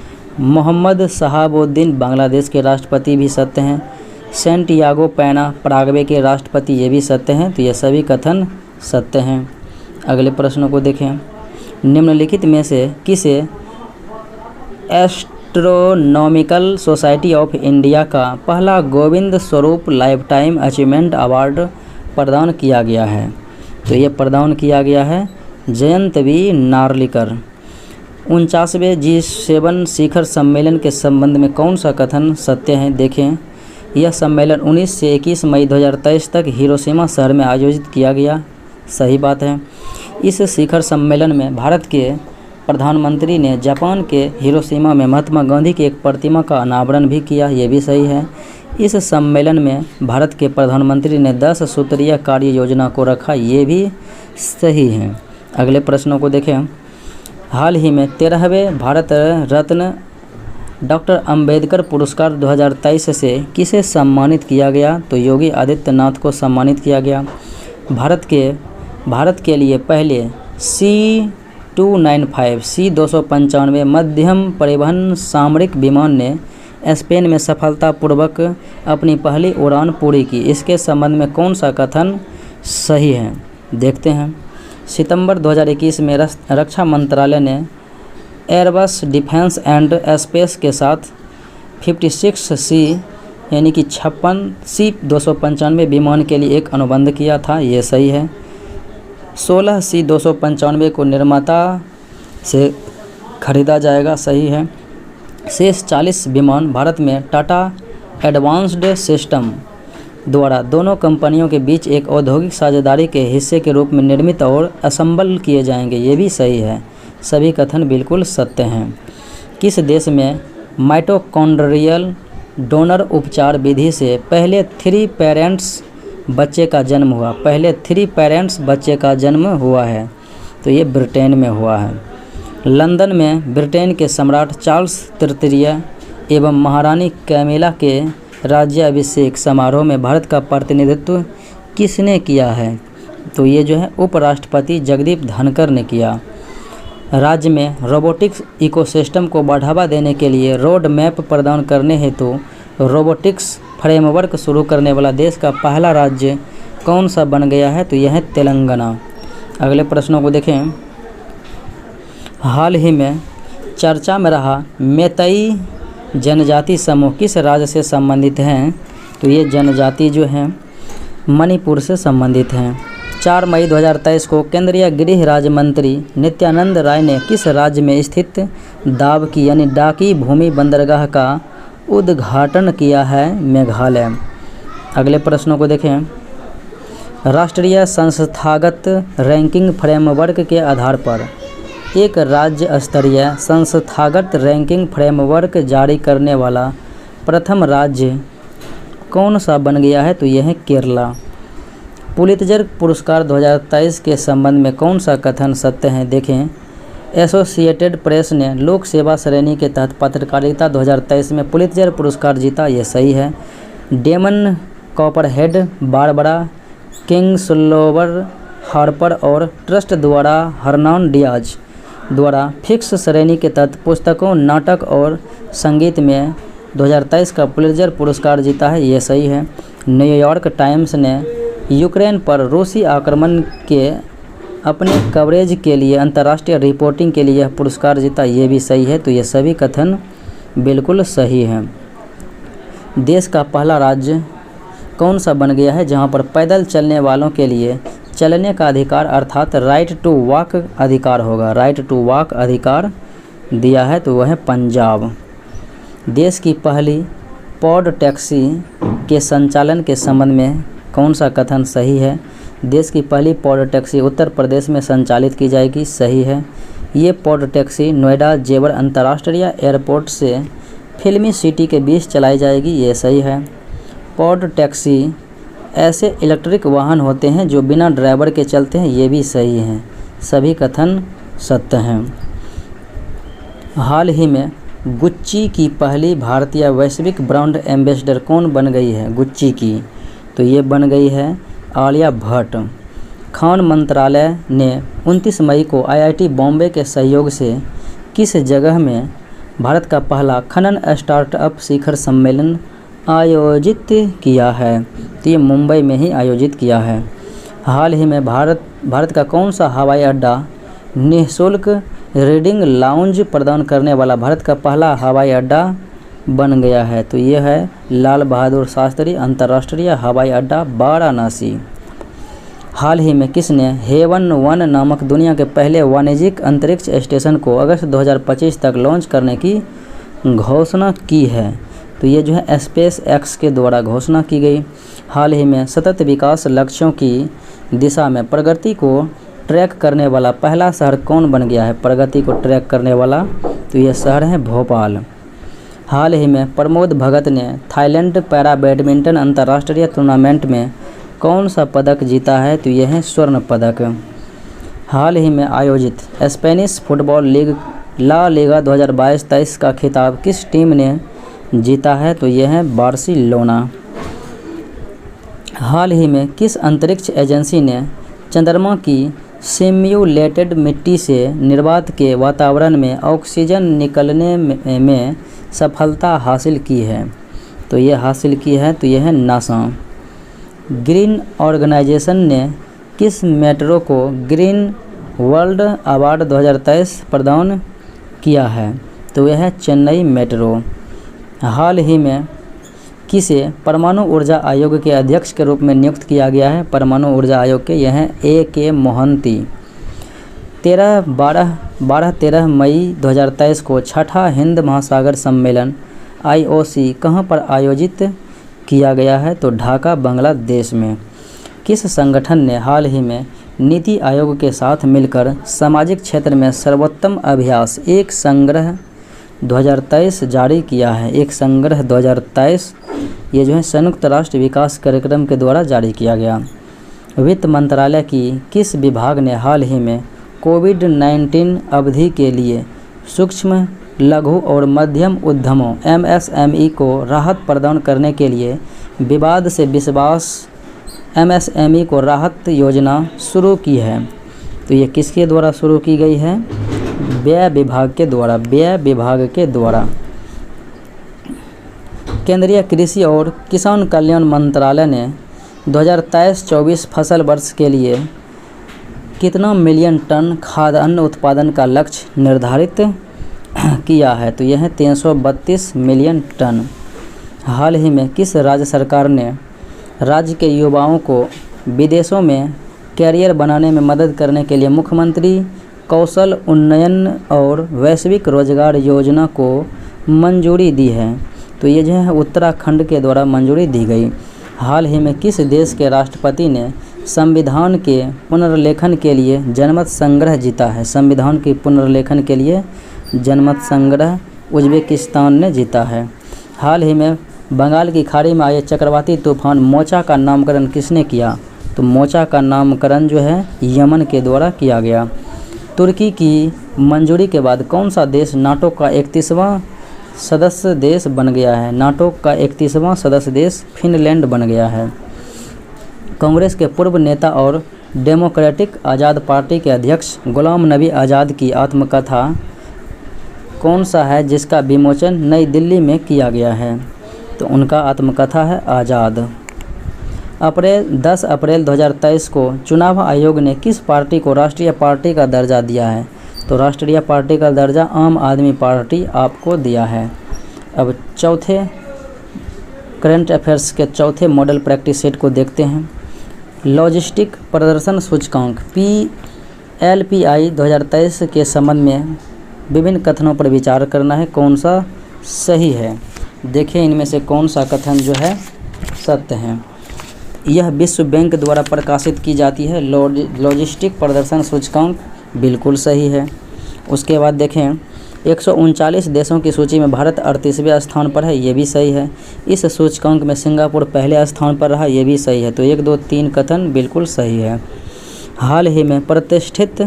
मोहम्मद शहाबुद्दीन बांग्लादेश के राष्ट्रपति भी सत्य हैं। सैंटियागो पेना पराग्वे के राष्ट्रपति ये भी सत्य हैं। तो ये सभी कथन सत्य हैं। अगले प्रश्नों को देखें। निम्नलिखित में से किसे एस्ट्रोनॉमिकल सोसाइटी ऑफ इंडिया का पहला Govind Swarup lifetime achievement award प्रदान किया गया है? तो ये प्रदान किया गया है जयंत वी नार्लिकर। 49वें G7 शिखर सम्मेलन के संबंध में कौन सा कथन सत्य है? देखें, यह सम्मेलन 19 से 21 मई 2023 तक हिरोशिमा शहर में आयोजित किया गया। सही बात है। इस शिखर सम्मेलन में भारत के प्रधानमंत्री ने जापान के हिरोशिमा में महात्मा गांधी की एक प्रतिमा का अनावरण भी किया। ये भी सही है। इस सम्मेलन में भारत के प्रधानमंत्री ने 10 सूत्रीय कार्य योजना को रखा। ये भी सही है। अगले प्रश्नों को देखें। हाल ही में 13वें भारत रत्न डॉक्टर अंबेडकर पुरस्कार 2023 से किसे सम्मानित किया गया? तो योगी आदित्यनाथ को सम्मानित किया गया। भारत के लिए पहले C-295 C-295 मध्यम परिवहन सामरिक विमान ने स्पेन में सफलतापूर्वक अपनी पहली उड़ान पूरी की। इसके संबंध में कौन सा कथन सही है? देखते हैं। सितंबर 2021 में रक्षा मंत्रालय ने एयरबस डिफेंस एंड स्पेस के साथ 56C यानी कि 56 C-295 विमान के लिए एक अनुबंध किया था। ये सही है। 16 C-295 को निर्माता से खरीदा जाएगा। सही है। शेष 40 विमान भारत में टाटा एडवांस्ड सिस्टम द्वारा दोनों कंपनियों के बीच एक औद्योगिक साझेदारी के हिस्से के रूप में निर्मित और असेंबल किए जाएंगे। ये भी सही है, सभी कथन बिल्कुल सत्य हैं। किस देश में माइटोकॉन्ड्रियल डोनर उपचार विधि से पहले 3 पेरेंट्स बच्चे का जन्म हुआ? पहले 3 पेरेंट्स बच्चे का जन्म हुआ है, तो ये ब्रिटेन में हुआ है। लंदन में ब्रिटेन के सम्राट चार्ल्स तृतीय एवं महारानी कैमिला के राज्याभिषेक समारोह में भारत का प्रतिनिधित्व किसने किया है? तो ये जो है उपराष्ट्रपति जगदीप धनखड़ ने किया। राज्य में रोबोटिक्स इकोसिस्टम को बढ़ावा देने के लिए रोड मैप प्रदान करने हेतु रोबोटिक्स फ्रेमवर्क शुरू करने वाला देश का पहला राज्य कौन सा बन गया है? तो यह है तेलंगाना। अगले प्रश्नों को देखें। हाल ही में चर्चा में रहा मैतेई जनजाति समूह किस राज्य से संबंधित हैं? तो ये जनजाति जो हैं मणिपुर से संबंधित हैं। 4 मई 2023 को केंद्रीय गृह राज्य मंत्री नित्यानंद राय ने किस राज्य में स्थित दावकी यानी डाकी भूमि बंदरगाह का उद्घाटन किया है? मेघालय। अगले प्रश्नों को देखें। राष्ट्रीय संस्थागत रैंकिंग फ्रेमवर्क के आधार पर एक राज्य स्तरीय संस्थागत रैंकिंग फ्रेमवर्क जारी करने वाला प्रथम राज्य कौन सा बन गया है? तो यह है केरला। पुलित्जर पुरस्कार 2023 के संबंध में कौन सा कथन सत्य है? देखें। एसोसिएटेड प्रेस ने लोक सेवा श्रेणी के तहत पत्रकारिता 2023 में पुलित्जर पुरस्कार जीता, ये सही है। डेमन कॉपरहेड, बारबरा किंग्सलोवर हार्पर और ट्रस्ट द्वारा हरनॉन डियाज द्वारा फिक्स श्रेणी के तहत पुस्तकों, नाटक और संगीत में 2023 का पुलित्जर पुरस्कार जीता है, ये सही है। न्यूयॉर्क टाइम्स ने यूक्रेन पर रूसी आक्रमण के अपने कवरेज के लिए अंतर्राष्ट्रीय रिपोर्टिंग के लिए यह पुरस्कार जीता, ये भी सही है। तो ये सभी कथन बिल्कुल सही हैं। देश का पहला राज्य कौन सा बन गया है जहां पर पैदल चलने वालों के लिए चलने का अधिकार अर्थात राइट टू वॉक अधिकार होगा? राइट टू वॉक अधिकार दिया है, तो वह है पंजाब। देश की पहली पॉड टैक्सी के संचालन के संबंध में कौन सा कथन सही है? देश की पहली पॉड टैक्सी उत्तर प्रदेश में संचालित की जाएगी, सही है। ये पॉड टैक्सी नोएडा जेवर अंतर्राष्ट्रीय एयरपोर्ट से फिल्मी सिटी के बीच चलाई जाएगी, ये सही है। पॉड टैक्सी ऐसे इलेक्ट्रिक वाहन होते हैं जो बिना ड्राइवर के चलते हैं, ये भी सही हैं, सभी कथन सत्य हैं। हाल ही में गुच्ची की पहली भारतीय वैश्विक ब्रांड एम्बेसडर कौन बन गई है? गुच्ची की, तो ये बन गई है आलिया भट्ट। खान मंत्रालय ने 29 मई को आईआईटी बॉम्बे के सहयोग से किस जगह में भारत का पहला खनन स्टार्टअप शिखर सम्मेलन आयोजित किया है? तो ये मुंबई में ही आयोजित किया है। हाल ही में भारत का कौन सा हवाई अड्डा निःशुल्क रीडिंग लाउंज प्रदान करने वाला भारत का पहला हवाई अड्डा बन गया है? तो ये है लाल बहादुर शास्त्री अंतर्राष्ट्रीय हवाई अड्डा वाराणसी। हाल ही में किसने हेवन 1 नामक दुनिया के पहले वाणिज्यिक अंतरिक्ष स्टेशन को अगस्त 2025 तक लॉन्च करने की घोषणा की है? तो ये जो है स्पेस एक्स के द्वारा घोषणा की गई। हाल ही में सतत विकास लक्ष्यों की दिशा में प्रगति को ट्रैक करने वाला पहला शहर कौन बन गया है? प्रगति को ट्रैक करने वाला, तो ये शहर है भोपाल। हाल ही में प्रमोद भगत ने थाईलैंड पैरा बैडमिंटन अंतर्राष्ट्रीय टूर्नामेंट में कौन सा पदक जीता है? तो यह है स्वर्ण पदक। हाल ही में आयोजित Spanish football league La Liga 2022-23 का खिताब किस टीम ने जीता है? तो यह है बार्सिलोना। हाल ही में किस अंतरिक्ष एजेंसी ने चंद्रमा की सिम्युलेटेड मिट्टी से निर्वात के वातावरण में ऑक्सीजन निकलने में सफलता हासिल की है? तो ये हासिल की है, तो यह है नासा। ग्रीन ऑर्गेनाइजेशन ने किस मेट्रो को ग्रीन वर्ल्ड अवार्ड 2023 प्रदान किया है? तो यह है चेन्नई मेट्रो। हाल ही में किसे परमाणु ऊर्जा आयोग के अध्यक्ष के रूप में नियुक्त किया गया है? परमाणु ऊर्जा आयोग के यह A.K. मोहंती। 13 मई 2023 को छठा हिंद महासागर सम्मेलन IOC कहां पर आयोजित किया गया है? तो ढाका बांग्लादेश में। किस संगठन ने हाल ही में नीति आयोग के साथ मिलकर सामाजिक क्षेत्र में सर्वोत्तम अभ्यास एक संग्रह 2023 जारी किया है? एक संग्रह 2023 ये जो है संयुक्त राष्ट्र विकास कार्यक्रम के द्वारा जारी किया गया। वित्त मंत्रालय की किस विभाग ने हाल ही में कोविड-19 अवधि के लिए सूक्ष्म, लघु और मध्यम उद्यमों MSME को राहत प्रदान करने के लिए विवाद से विश्वास MSME को राहत योजना शुरू की है? तो ये किसके द्वारा शुरू की गई है? व्यय विभाग के द्वारा। व्यय विभाग के द्वारा। केंद्रीय कृषि और किसान कल्याण मंत्रालय ने 2023-24 फसल वर्ष के लिए कितना मिलियन टन खाद्यान्न उत्पादन का लक्ष्य निर्धारित किया है? तो यह है 332 मिलियन टन। हाल ही में किस राज्य सरकार ने राज्य के युवाओं को विदेशों में कैरियर बनाने में मदद करने के लिए मुख्यमंत्री कौशल उन्नयन और वैश्विक रोजगार योजना को मंजूरी दी है? तो ये जो है उत्तराखंड के द्वारा मंजूरी दी गई। हाल ही में किस देश के राष्ट्रपति ने संविधान के पुनर्लेखन के लिए जनमत संग्रह जीता है? संविधान के पुनर्लेखन के लिए जनमत संग्रह उज्बेकिस्तान ने जीता है। हाल ही में बंगाल की खाड़ी में आए चक्रवाती तूफान मोचा का नामकरण किसने किया? तो मोचा का नामकरण जो है यमन के द्वारा किया गया। तुर्की की मंजूरी के बाद कौन सा देश नाटो का 31वां सदस्य देश बन गया है? नाटो का 31वां सदस्य देश फिनलैंड बन गया है। कांग्रेस के पूर्व नेता और डेमोक्रेटिक आज़ाद पार्टी के अध्यक्ष गुलाम नबी आज़ाद की आत्मकथा कौन सा है जिसका विमोचन नई दिल्ली में किया गया है? तो उनका आत्मकथा है आज़ाद। 10 अप्रैल 2023 को चुनाव आयोग ने किस पार्टी को राष्ट्रीय पार्टी का दर्जा दिया है? तो राष्ट्रीय पार्टी का दर्जा आम आदमी पार्टी आपको दिया है। अब चौथे करंट अफेयर्स के चौथे मॉडल प्रैक्टिस सेट को देखते हैं। लॉजिस्टिक प्रदर्शन सूचकांक PLPI 2023 के संबंध में विभिन्न कथनों पर विचार करना है, कौन सा सही है? देखें इनमें से कौन सा कथन जो है सत्य है। यह विश्व बैंक द्वारा प्रकाशित की जाती है लॉजिस्टिक प्रदर्शन सूचकांक, बिल्कुल सही है। उसके बाद देखें 139 देशों की सूची में भारत 38वें स्थान पर है, ये भी सही है। इस सूचकांक में सिंगापुर पहले स्थान पर रहा, ये भी सही है। तो 1, 2, 3 कथन बिल्कुल सही है। हाल ही में प्रतिष्ठित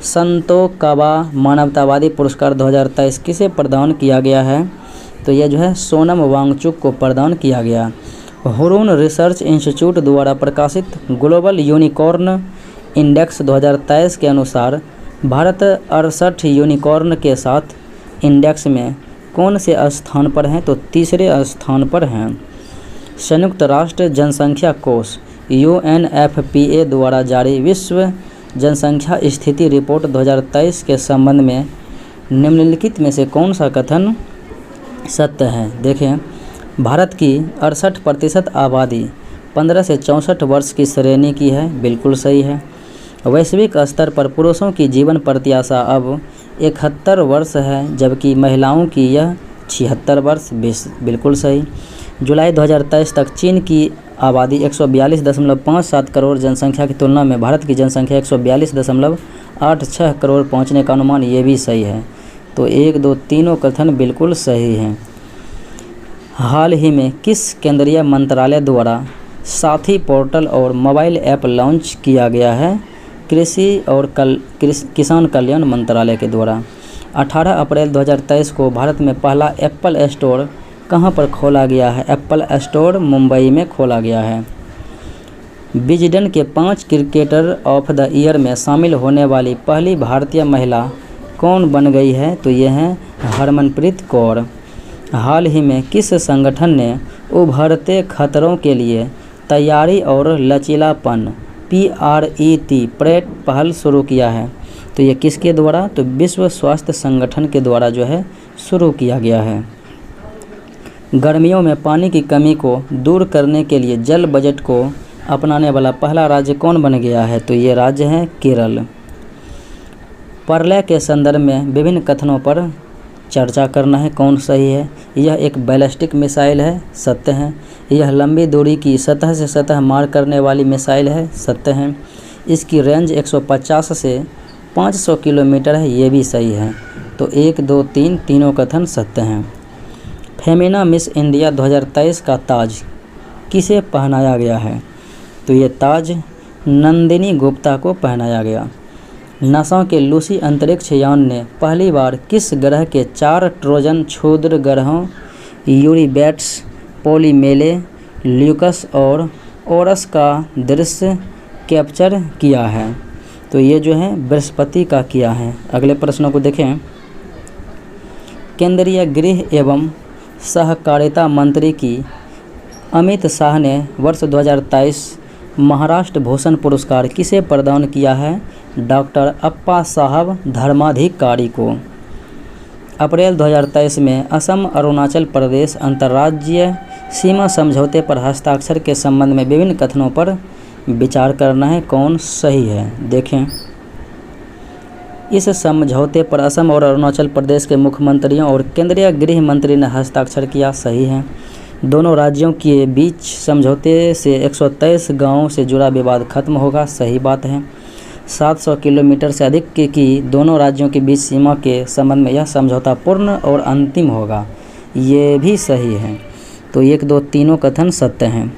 संतोकाबा मानवतावादी पुरस्कार 2023 किसे प्रदान किया गया है? तो यह जो है सोनम वांगचुक को प्रदान किया गया। हुरून रिसर्च इंस्टीट्यूट द्वारा प्रकाशित ग्लोबल यूनिकॉर्न इंडेक्स 2023 के अनुसार भारत 68 यूनिकॉर्न के साथ इंडेक्स में कौन से स्थान पर हैं? तो तीसरे स्थान पर हैं। संयुक्त राष्ट्र जनसंख्या कोष UNFPA द्वारा जारी विश्व जनसंख्या स्थिति रिपोर्ट 2023 के संबंध में निम्नलिखित में से कौन सा कथन सत्य है? देखें, भारत की 68% आबादी 15 से 64 वर्ष की श्रेणी की है, बिल्कुल सही है। वैश्विक स्तर पर पुरुषों की जीवन प्रत्याशा अब 71 वर्ष है, जबकि महिलाओं की यह 76 वर्ष, बिल्कुल सही। जुलाई 2023 तक चीन की आबादी 142.57 करोड़ जनसंख्या की तुलना में भारत की जनसंख्या 142.86 करोड़ पहुंचने का अनुमान, ये भी सही है। तो 1, 2, तीनों कथन बिल्कुल सही हैं। हाल ही में किस केंद्रीय मंत्रालय द्वारा साथी पोर्टल और मोबाइल ऐप लॉन्च किया गया है? कृषि और किसान कल्याण मंत्रालय के द्वारा। 18 अप्रैल 2023 को भारत में पहला एप्पल स्टोर कहां पर खोला गया है? एप्पल स्टोर मुंबई में खोला गया है। विजडन के 5 क्रिकेटर ऑफ द ईयर में शामिल होने वाली पहली भारतीय महिला कौन बन गई है? तो ये हैं हरमनप्रीत कौर। हाल ही में किस संगठन ने उभरते खतरों के लिए तैयारी और लचीलापन PRET पहल शुरू किया है? तो ये किसके द्वारा? तो विश्व स्वास्थ्य संगठन के द्वारा जो है शुरू किया गया है। गर्मियों में पानी की कमी को दूर करने के लिए जल बजट को अपनाने वाला पहला राज्य कौन बन गया है? तो ये राज्य है केरल। प्रलय के संदर्भ में विभिन्न कथनों पर चर्चा करना है कौन सही है। यह एक बैलिस्टिक मिसाइल है, सत्य है। यह लंबी दूरी की सतह से सतह मार करने वाली मिसाइल है, सत्य है। इसकी रेंज 150 से 500 किलोमीटर है, ये भी सही है। तो 1, 2, 3 तीनों कथन सत्य हैं। फेमिना मिस इंडिया 2023 का ताज किसे पहनाया गया है? तो ये ताज नंदिनी गुप्ता को पहनाया गया। नासा के लूसी अंतरिक्ष यान ने पहली बार किस ग्रह के 4 ट्रोजन क्षुद्र ग्रहों यूरीबेट्स, पोलीमेले, ल्यूकस और ओरस का दृश्य कैप्चर किया है? तो ये जो है बृहस्पति का किया है। अगले प्रश्नों को देखें। केंद्रीय गृह एवं सहकारिता मंत्री की अमित शाह ने वर्ष 2023 महाराष्ट्र भूषण पुरस्कार किसे प्रदान किया है? डॉक्टर अप्पा साहब धर्माधिकारी को। अप्रैल 2023 में असम अरुणाचल प्रदेश अंतर्राज्यीय सीमा समझौते पर हस्ताक्षर के संबंध में विभिन्न कथनों पर विचार करना है कौन सही है। देखें, इस समझौते पर असम और अरुणाचल प्रदेश के मुख्यमंत्रियों और केंद्रीय गृह मंत्री ने हस्ताक्षर किया, सही है। दोनों राज्यों के बीच समझौते से 123 गांवों से जुड़ा विवाद खत्म होगा, सही बात है। 700 किलोमीटर से अधिक की दोनों राज्यों के बीच सीमा के संबंध में यह समझौता पूर्ण और अंतिम होगा, ये भी सही है। तो 1, 2 तीनों कथन सत्य हैं।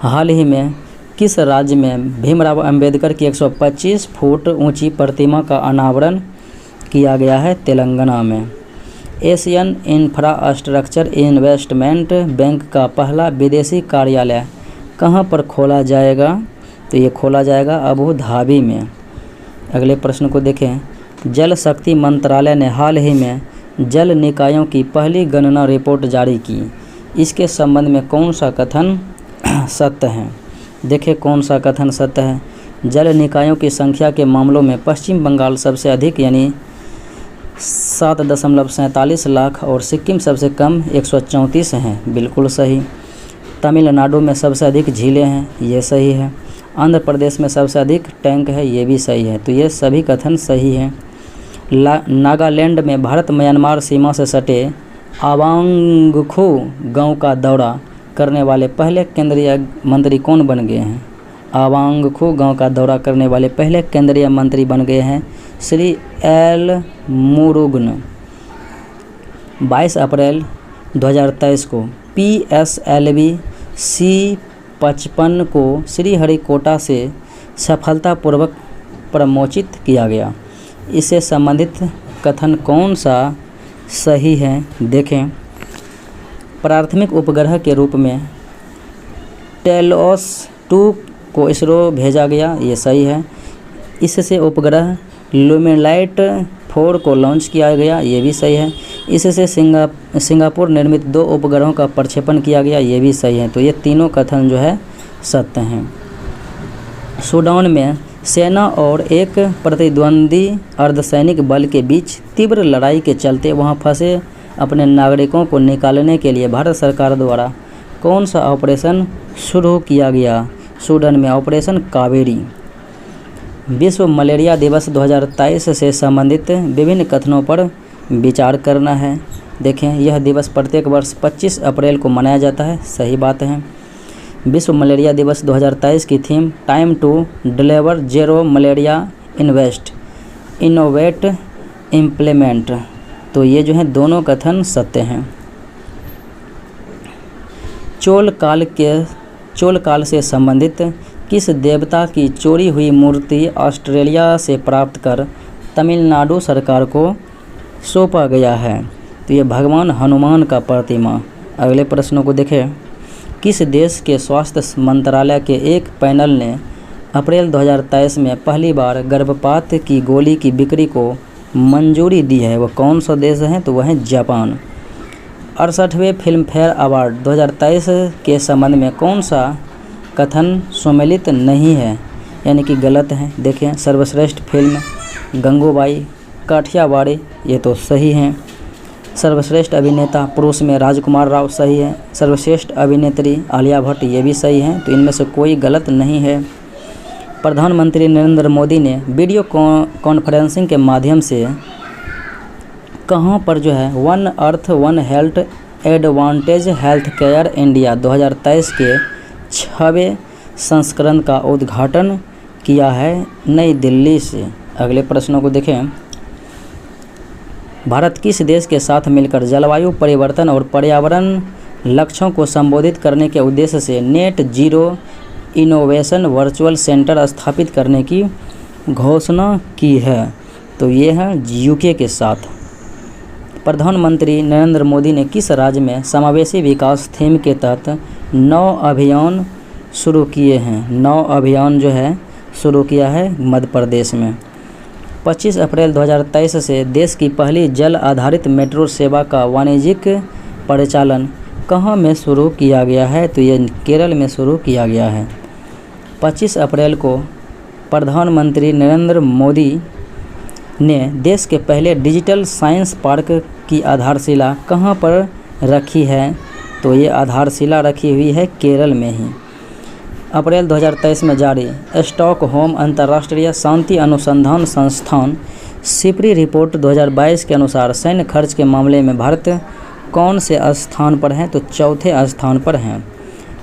हाल ही में किस राज्य में भीमराव अंबेडकर की 125 फुट ऊंची प्रतिमा का अनावरण किया गया है? तेलंगाना में। एशियन इंफ्रास्ट्रक्चर इन्वेस्टमेंट बैंक का पहला विदेशी कार्यालय कहां पर खोला जाएगा? तो ये खोला जाएगा अबू धाबी में। अगले प्रश्न को देखें। जल शक्ति मंत्रालय ने हाल ही में जल निकायों की पहली गणना रिपोर्ट जारी की। इसके संबंध में कौन सा कथन सत्य है? देखें कौन सा कथन सत्य है। जल निकायों की संख्या के मामलों में पश्चिम बंगाल सबसे अधिक यानी 7.47 लाख और सिक्किम सबसे कम 134 हैं, बिल्कुल सही। तमिलनाडु में सबसे अधिक झीलें हैं, ये सही है। आंध्र प्रदेश में सबसे अधिक टैंक है, ये भी सही है। तो ये सभी कथन सही हैं। नागालैंड में भारत म्यांमार सीमा से सटे आवांगखू गांव का दौरा करने वाले पहले केंद्रीय मंत्री कौन बन गए हैं? आवांगखू गांव का दौरा करने वाले पहले केंद्रीय मंत्री बन गए हैं श्री एल मुरुगन। 22 अप्रैल 2023 को PSLV C-55 को श्रीहरिकोटा से सफलतापूर्वक प्रमोचित किया गया। इससे संबंधित कथन कौन सा सही है? देखें, प्राथमिक उपग्रह के रूप में टेलोस 2 को इसरो भेजा गया, ये सही है। इससे उपग्रह लुमेलाइट 4 को लॉन्च किया गया, ये भी सही है। इससे सिंगापुर निर्मित 2 उपग्रहों का प्रक्षेपण किया गया, ये भी सही है। तो ये तीनों कथन जो है सत्य हैं। सूडान में सेना और एक प्रतिद्वंदी अर्धसैनिक बल के बीच तीव्र लड़ाई के चलते वहां फंसे अपने नागरिकों को निकालने के लिए भारत सरकार द्वारा कौन सा ऑपरेशन शुरू किया गया? सूडान में ऑपरेशन कावेरी। विश्व मलेरिया दिवस 2023 से संबंधित विभिन्न कथनों पर विचार करना है। देखें, यह दिवस प्रत्येक वर्ष 25 अप्रैल को मनाया जाता है, सही बात है। विश्व मलेरिया दिवस 2023 की theme time to deliver zero malaria invest innovate implement. तो ये जो है दोनों कथन सत्य हैं। चोल काल से संबंधित किस देवता की चोरी हुई मूर्ति ऑस्ट्रेलिया से प्राप्त कर तमिलनाडु सरकार को सौंपा गया है? तो ये भगवान हनुमान का प्रतिमा। अगले प्रश्नों को देखें। किस देश के स्वास्थ्य मंत्रालय के एक पैनल ने अप्रैल 2023 में पहली बार गर्भपात की गोली की बिक्री को मंजूरी दी है? वह कौन सा देश है? तो वह है जापान। 68वें फिल्म फेयर अवार्ड 2023 के संबंध में कौन सा कथन सम्मिलित नहीं है, यानी कि गलत है? देखें, सर्वश्रेष्ठ फिल्म गंगूबाई काठियावाड़ी, ये तो सही हैं। सर्वश्रेष्ठ अभिनेता पुरुष में राजकुमार राव, सही है। सर्वश्रेष्ठ अभिनेत्री आलिया भट्ट, ये भी सही हैं। तो इनमें से कोई गलत नहीं है। प्रधानमंत्री नरेंद्र मोदी ने वीडियो कॉन्फ्रेंसिंग के माध्यम से कहाँ पर जो है one earth one health advantage health care India 2023 के 6वें संस्करण का उद्घाटन किया है नई दिल्ली से। अगले प्रश्नों को देखें। भारत किस देश के साथ मिलकर जलवायु परिवर्तन और पर्यावरण लक्ष्यों को संबोधित करने के उद्देश्य से net zero innovation virtual centre स्थापित करने की घोषणा की है? तो ये है यूके के साथ। प्रधानमंत्री नरेंद्र मोदी ने किस राज्य में समावेशी विकास थीम के तहत 9 अभियान शुरू किए हैं? 9 अभियान जो है शुरू किया है मध्य प्रदेश में। 25 अप्रैल 2023 से देश की पहली जल आधारित मेट्रो सेवा का वाणिज्यिक परिचालन कहाँ में शुरू किया गया है? तो ये केरल में शुरू किया गया है। 25 अप्रैल को प्रधानमंत्री नरेंद्र मोदी ने देश के पहले डिजिटल साइंस पार्क की आधारशिला कहाँ पर रखी है? तो ये आधारशिला रखी हुई है केरल में ही। अप्रैल 2023 में जारी स्टॉकहोम अंतर्राष्ट्रीय शांति अनुसंधान संस्थान सिपरी रिपोर्ट 2022 के अनुसार सैन्य खर्च के मामले में भारत कौन से स्थान पर है? तो चौथे स्थान पर हैं।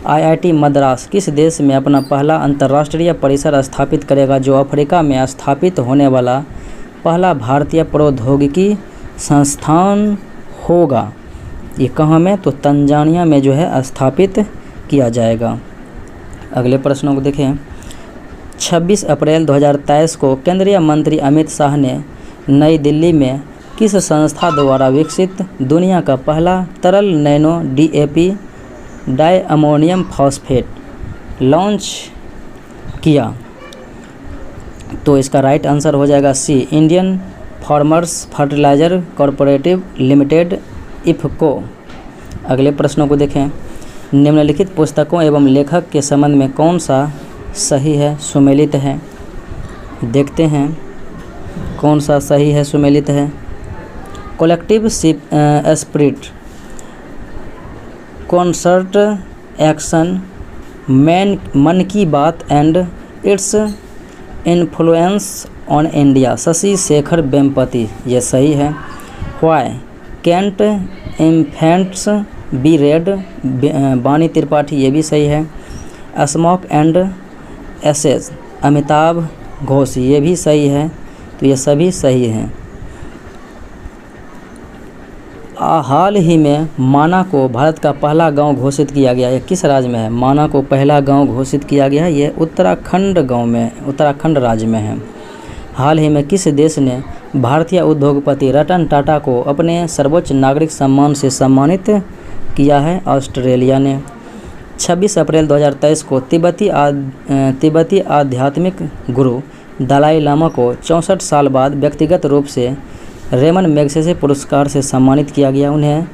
आईआईटी मद्रास किस देश में अपना पहला अंतर्राष्ट्रीय परिसर स्थापित करेगा, जो अफ्रीका में स्थापित होने वाला पहला भारतीय प्रौद्योगिकी संस्थान होगा? ये कहाँ में? तो तंजानिया में जो है स्थापित किया जाएगा। अगले प्रश्नों को देखें। 26 अप्रैल 2023 को केंद्रीय मंत्री अमित शाह ने नई दिल्ली में किस संस्था द्वारा विकसित दुनिया का पहला तरल nano DAP di ammonium phosphate launch किया? तो इसका राइट आंसर हो जाएगा C, Indian farmers fertiliser cooperative limited IFFCO. अगले प्रश्नों को देखें। निम्नलिखित पुस्तकों एवं लेखक के संबंध में कौन सा सही है, सुमेलित है? देखते हैं कौन सा सही है, सुमेलित है। Collective spirit, concert action, Mann Ki Baat and its influence on India, Shashi Shekhar Vempati, ये सही है। Why can't infants be red, Bani Tripathi, ये भी सही है। Smoke and ashes, Amitabh Ghosh, ये भी सही है। तो ये सभी सही हैं। हाल ही में माना को भारत का पहला गांव घोषित किया गया है, किस राज्य में है? माना को पहला गांव घोषित किया गया है, ये उत्तराखंड राज्य में है। हाल ही में किस देश ने भारतीय उद्योगपति रतन टाटा को अपने सर्वोच्च नागरिक सम्मान से सम्मानित किया है? ऑस्ट्रेलिया ने। 26 अप्रैल 2023 को तिब्बती आध्यात्मिक गुरु दलाई लामा को 64 साल बाद व्यक्तिगत रूप से रेमन मैगसेसे पुरस्कार से सम्मानित किया गया। उन्हें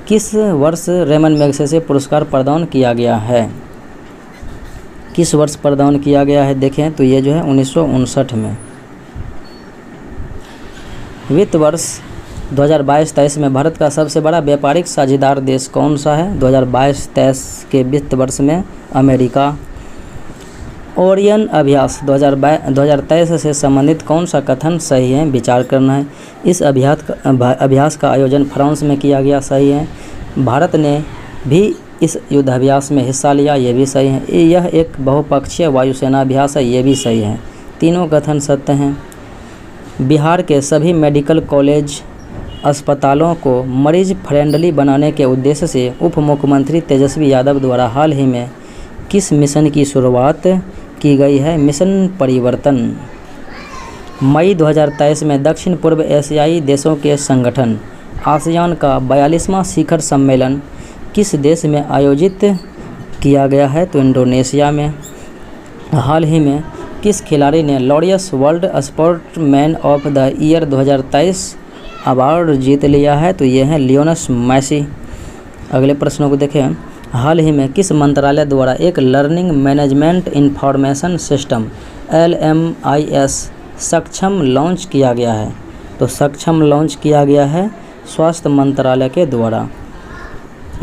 किस वर्ष रेमन मैगसेसे पुरस्कार प्रदान किया गया है? किस वर्ष प्रदान किया गया है? देखें तो ये जो है 1959 में। वित्त वर्ष 2022-23 में भारत का सबसे बड़ा व्यापारिक साझेदार देश कौन सा है? 2022-23 के वित्त वर्ष में अमेरिका। ओरियन अभ्यास 2023 से संबंधित कौन सा कथन सही है, विचार करना है। इस अभ्यास का आयोजन फ्रांस में किया गया, सही है। भारत ने भी इस युद्धाभ्यास में हिस्सा लिया, ये भी सही है। यह एक बहुपक्षीय वायुसेना अभ्यास है, ये भी सही है। तीनों कथन सत्य हैं। बिहार के सभी मेडिकल कॉलेज अस्पतालों को मरीज फ्रेंडली बनाने के उद्देश्य से उप मुख्यमंत्री तेजस्वी यादव द्वारा हाल ही में किस मिशन की शुरुआत की गई है? मिशन परिवर्तन। मई 2023 में दक्षिण पूर्व एशियाई देशों के संगठन आसियान का 42वां शिखर सम्मेलन किस देश में आयोजित किया गया है? तो इंडोनेशिया में। हाल ही में किस खिलाड़ी ने Laureus world sportsman of the year 2023 award जीत लिया है? तो ये है लियोनेल मेसी। अगले प्रश्नों को देखें। हाल ही में किस मंत्रालय द्वारा एक learning management information system LMIS सक्षम लॉन्च किया गया है? तो सक्षम लॉन्च किया गया है स्वास्थ्य मंत्रालय के द्वारा।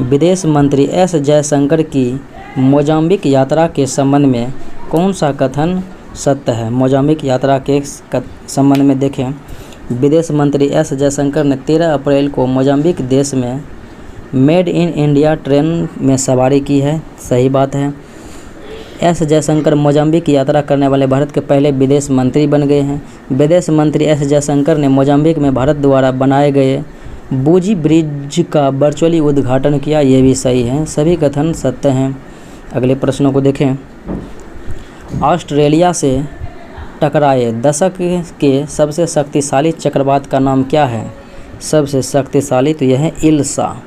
विदेश मंत्री S जयशंकर की मोजाम्बिक यात्रा के संबंध में कौन सा कथन सत्य है? मोजाम्बिक यात्रा के संबंध में देखें। विदेश मंत्री एस जयशंकर ने 13 अप्रैल को मोजाम्बिक देश में मेड इन इंडिया ट्रेन में सवारी की है। सही बात है। एस जयशंकर मोजाम्बिक की यात्रा करने वाले भारत के पहले विदेश मंत्री बन गए हैं। विदेश मंत्री एस जयशंकर ने मोजाम्बिक में भारत द्वारा बनाए गए बूजी ब्रिज का वर्चुअली उद्घाटन किया। ये भी सही है, सभी कथन सत्य हैं। अगले प्रश्नों को देखें। ऑस्ट्रेलिया से टकराए दशक के सबसे शक्तिशाली चक्रवात का नाम क्या है? सबसे शक्तिशाली तो यह है इल्सा।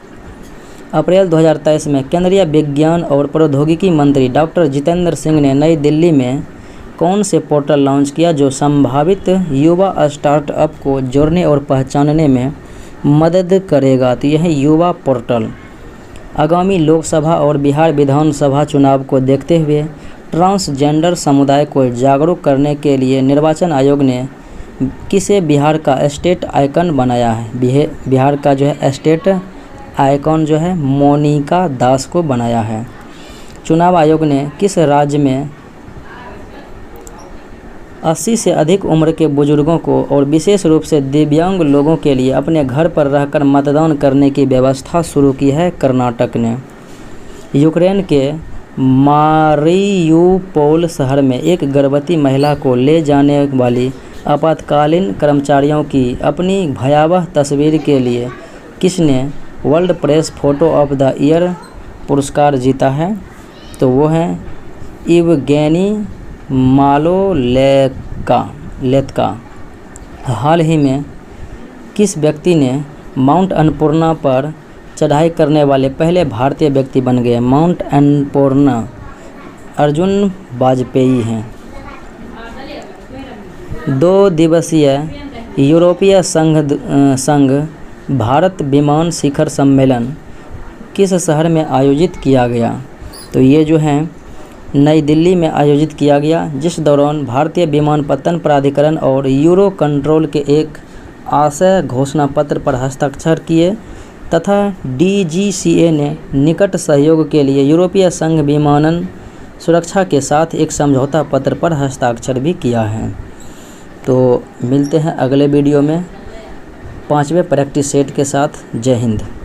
अप्रैल 2023 में केंद्रीय विज्ञान और प्रौद्योगिकी मंत्री डॉक्टर जितेंद्र सिंह ने नई दिल्ली में कौन से पोर्टल लॉन्च किया जो संभावित युवा स्टार्टअप को जोड़ने और पहचानने में मदद करेगा? तो यह युवा पोर्टल। आगामी लोकसभा और बिहार विधानसभा चुनाव को देखते हुए ट्रांसजेंडर समुदाय को जागरूक करने के लिए निर्वाचन आयोग ने किसे बिहार का स्टेट आइकन बनाया है? बिहार का जो है स्टेट आइकॉन जो है मोनिका दास को बनाया है। चुनाव आयोग ने किस राज्य में 80 से अधिक उम्र के बुजुर्गों को और विशेष रूप से दिव्यांग लोगों के लिए अपने घर पर रहकर मतदान करने की व्यवस्था शुरू की है? कर्नाटक ने। यूक्रेन के मारियुपोल शहर में एक गर्भवती महिला को ले जाने वाली आपातकालीन कर्मचारियों की अपनी भयावह तस्वीर के लिए किसने world press photo of the year पुरस्कार जीता है? तो वो है इवगेनी मालोलेत्का। हाल ही में किस व्यक्ति ने माउंट अन्नपूर्णा पर चढ़ाई करने वाले पहले भारतीय व्यक्ति बन गए? माउंट अन्नपूर्णा अर्जुन वाजपेयी हैं। 2 दिवसीय यूरोपीय संघ भारत विमान शिखर सम्मेलन किस शहर में आयोजित किया गया? तो ये जो है नई दिल्ली में आयोजित किया गया, जिस दौरान भारतीय विमानपत्तन प्राधिकरण और यूरो कंट्रोल के एक आशय घोषणा पत्र पर हस्ताक्षर किए तथा DGCA ने निकट सहयोग के लिए यूरोपीय संघ विमानन सुरक्षा के साथ एक समझौता पत्र पर हस्ताक्षर भी किया है। तो मिलते हैं अगले वीडियो में 5वें प्रैक्टिस सेट के साथ। जय हिंद।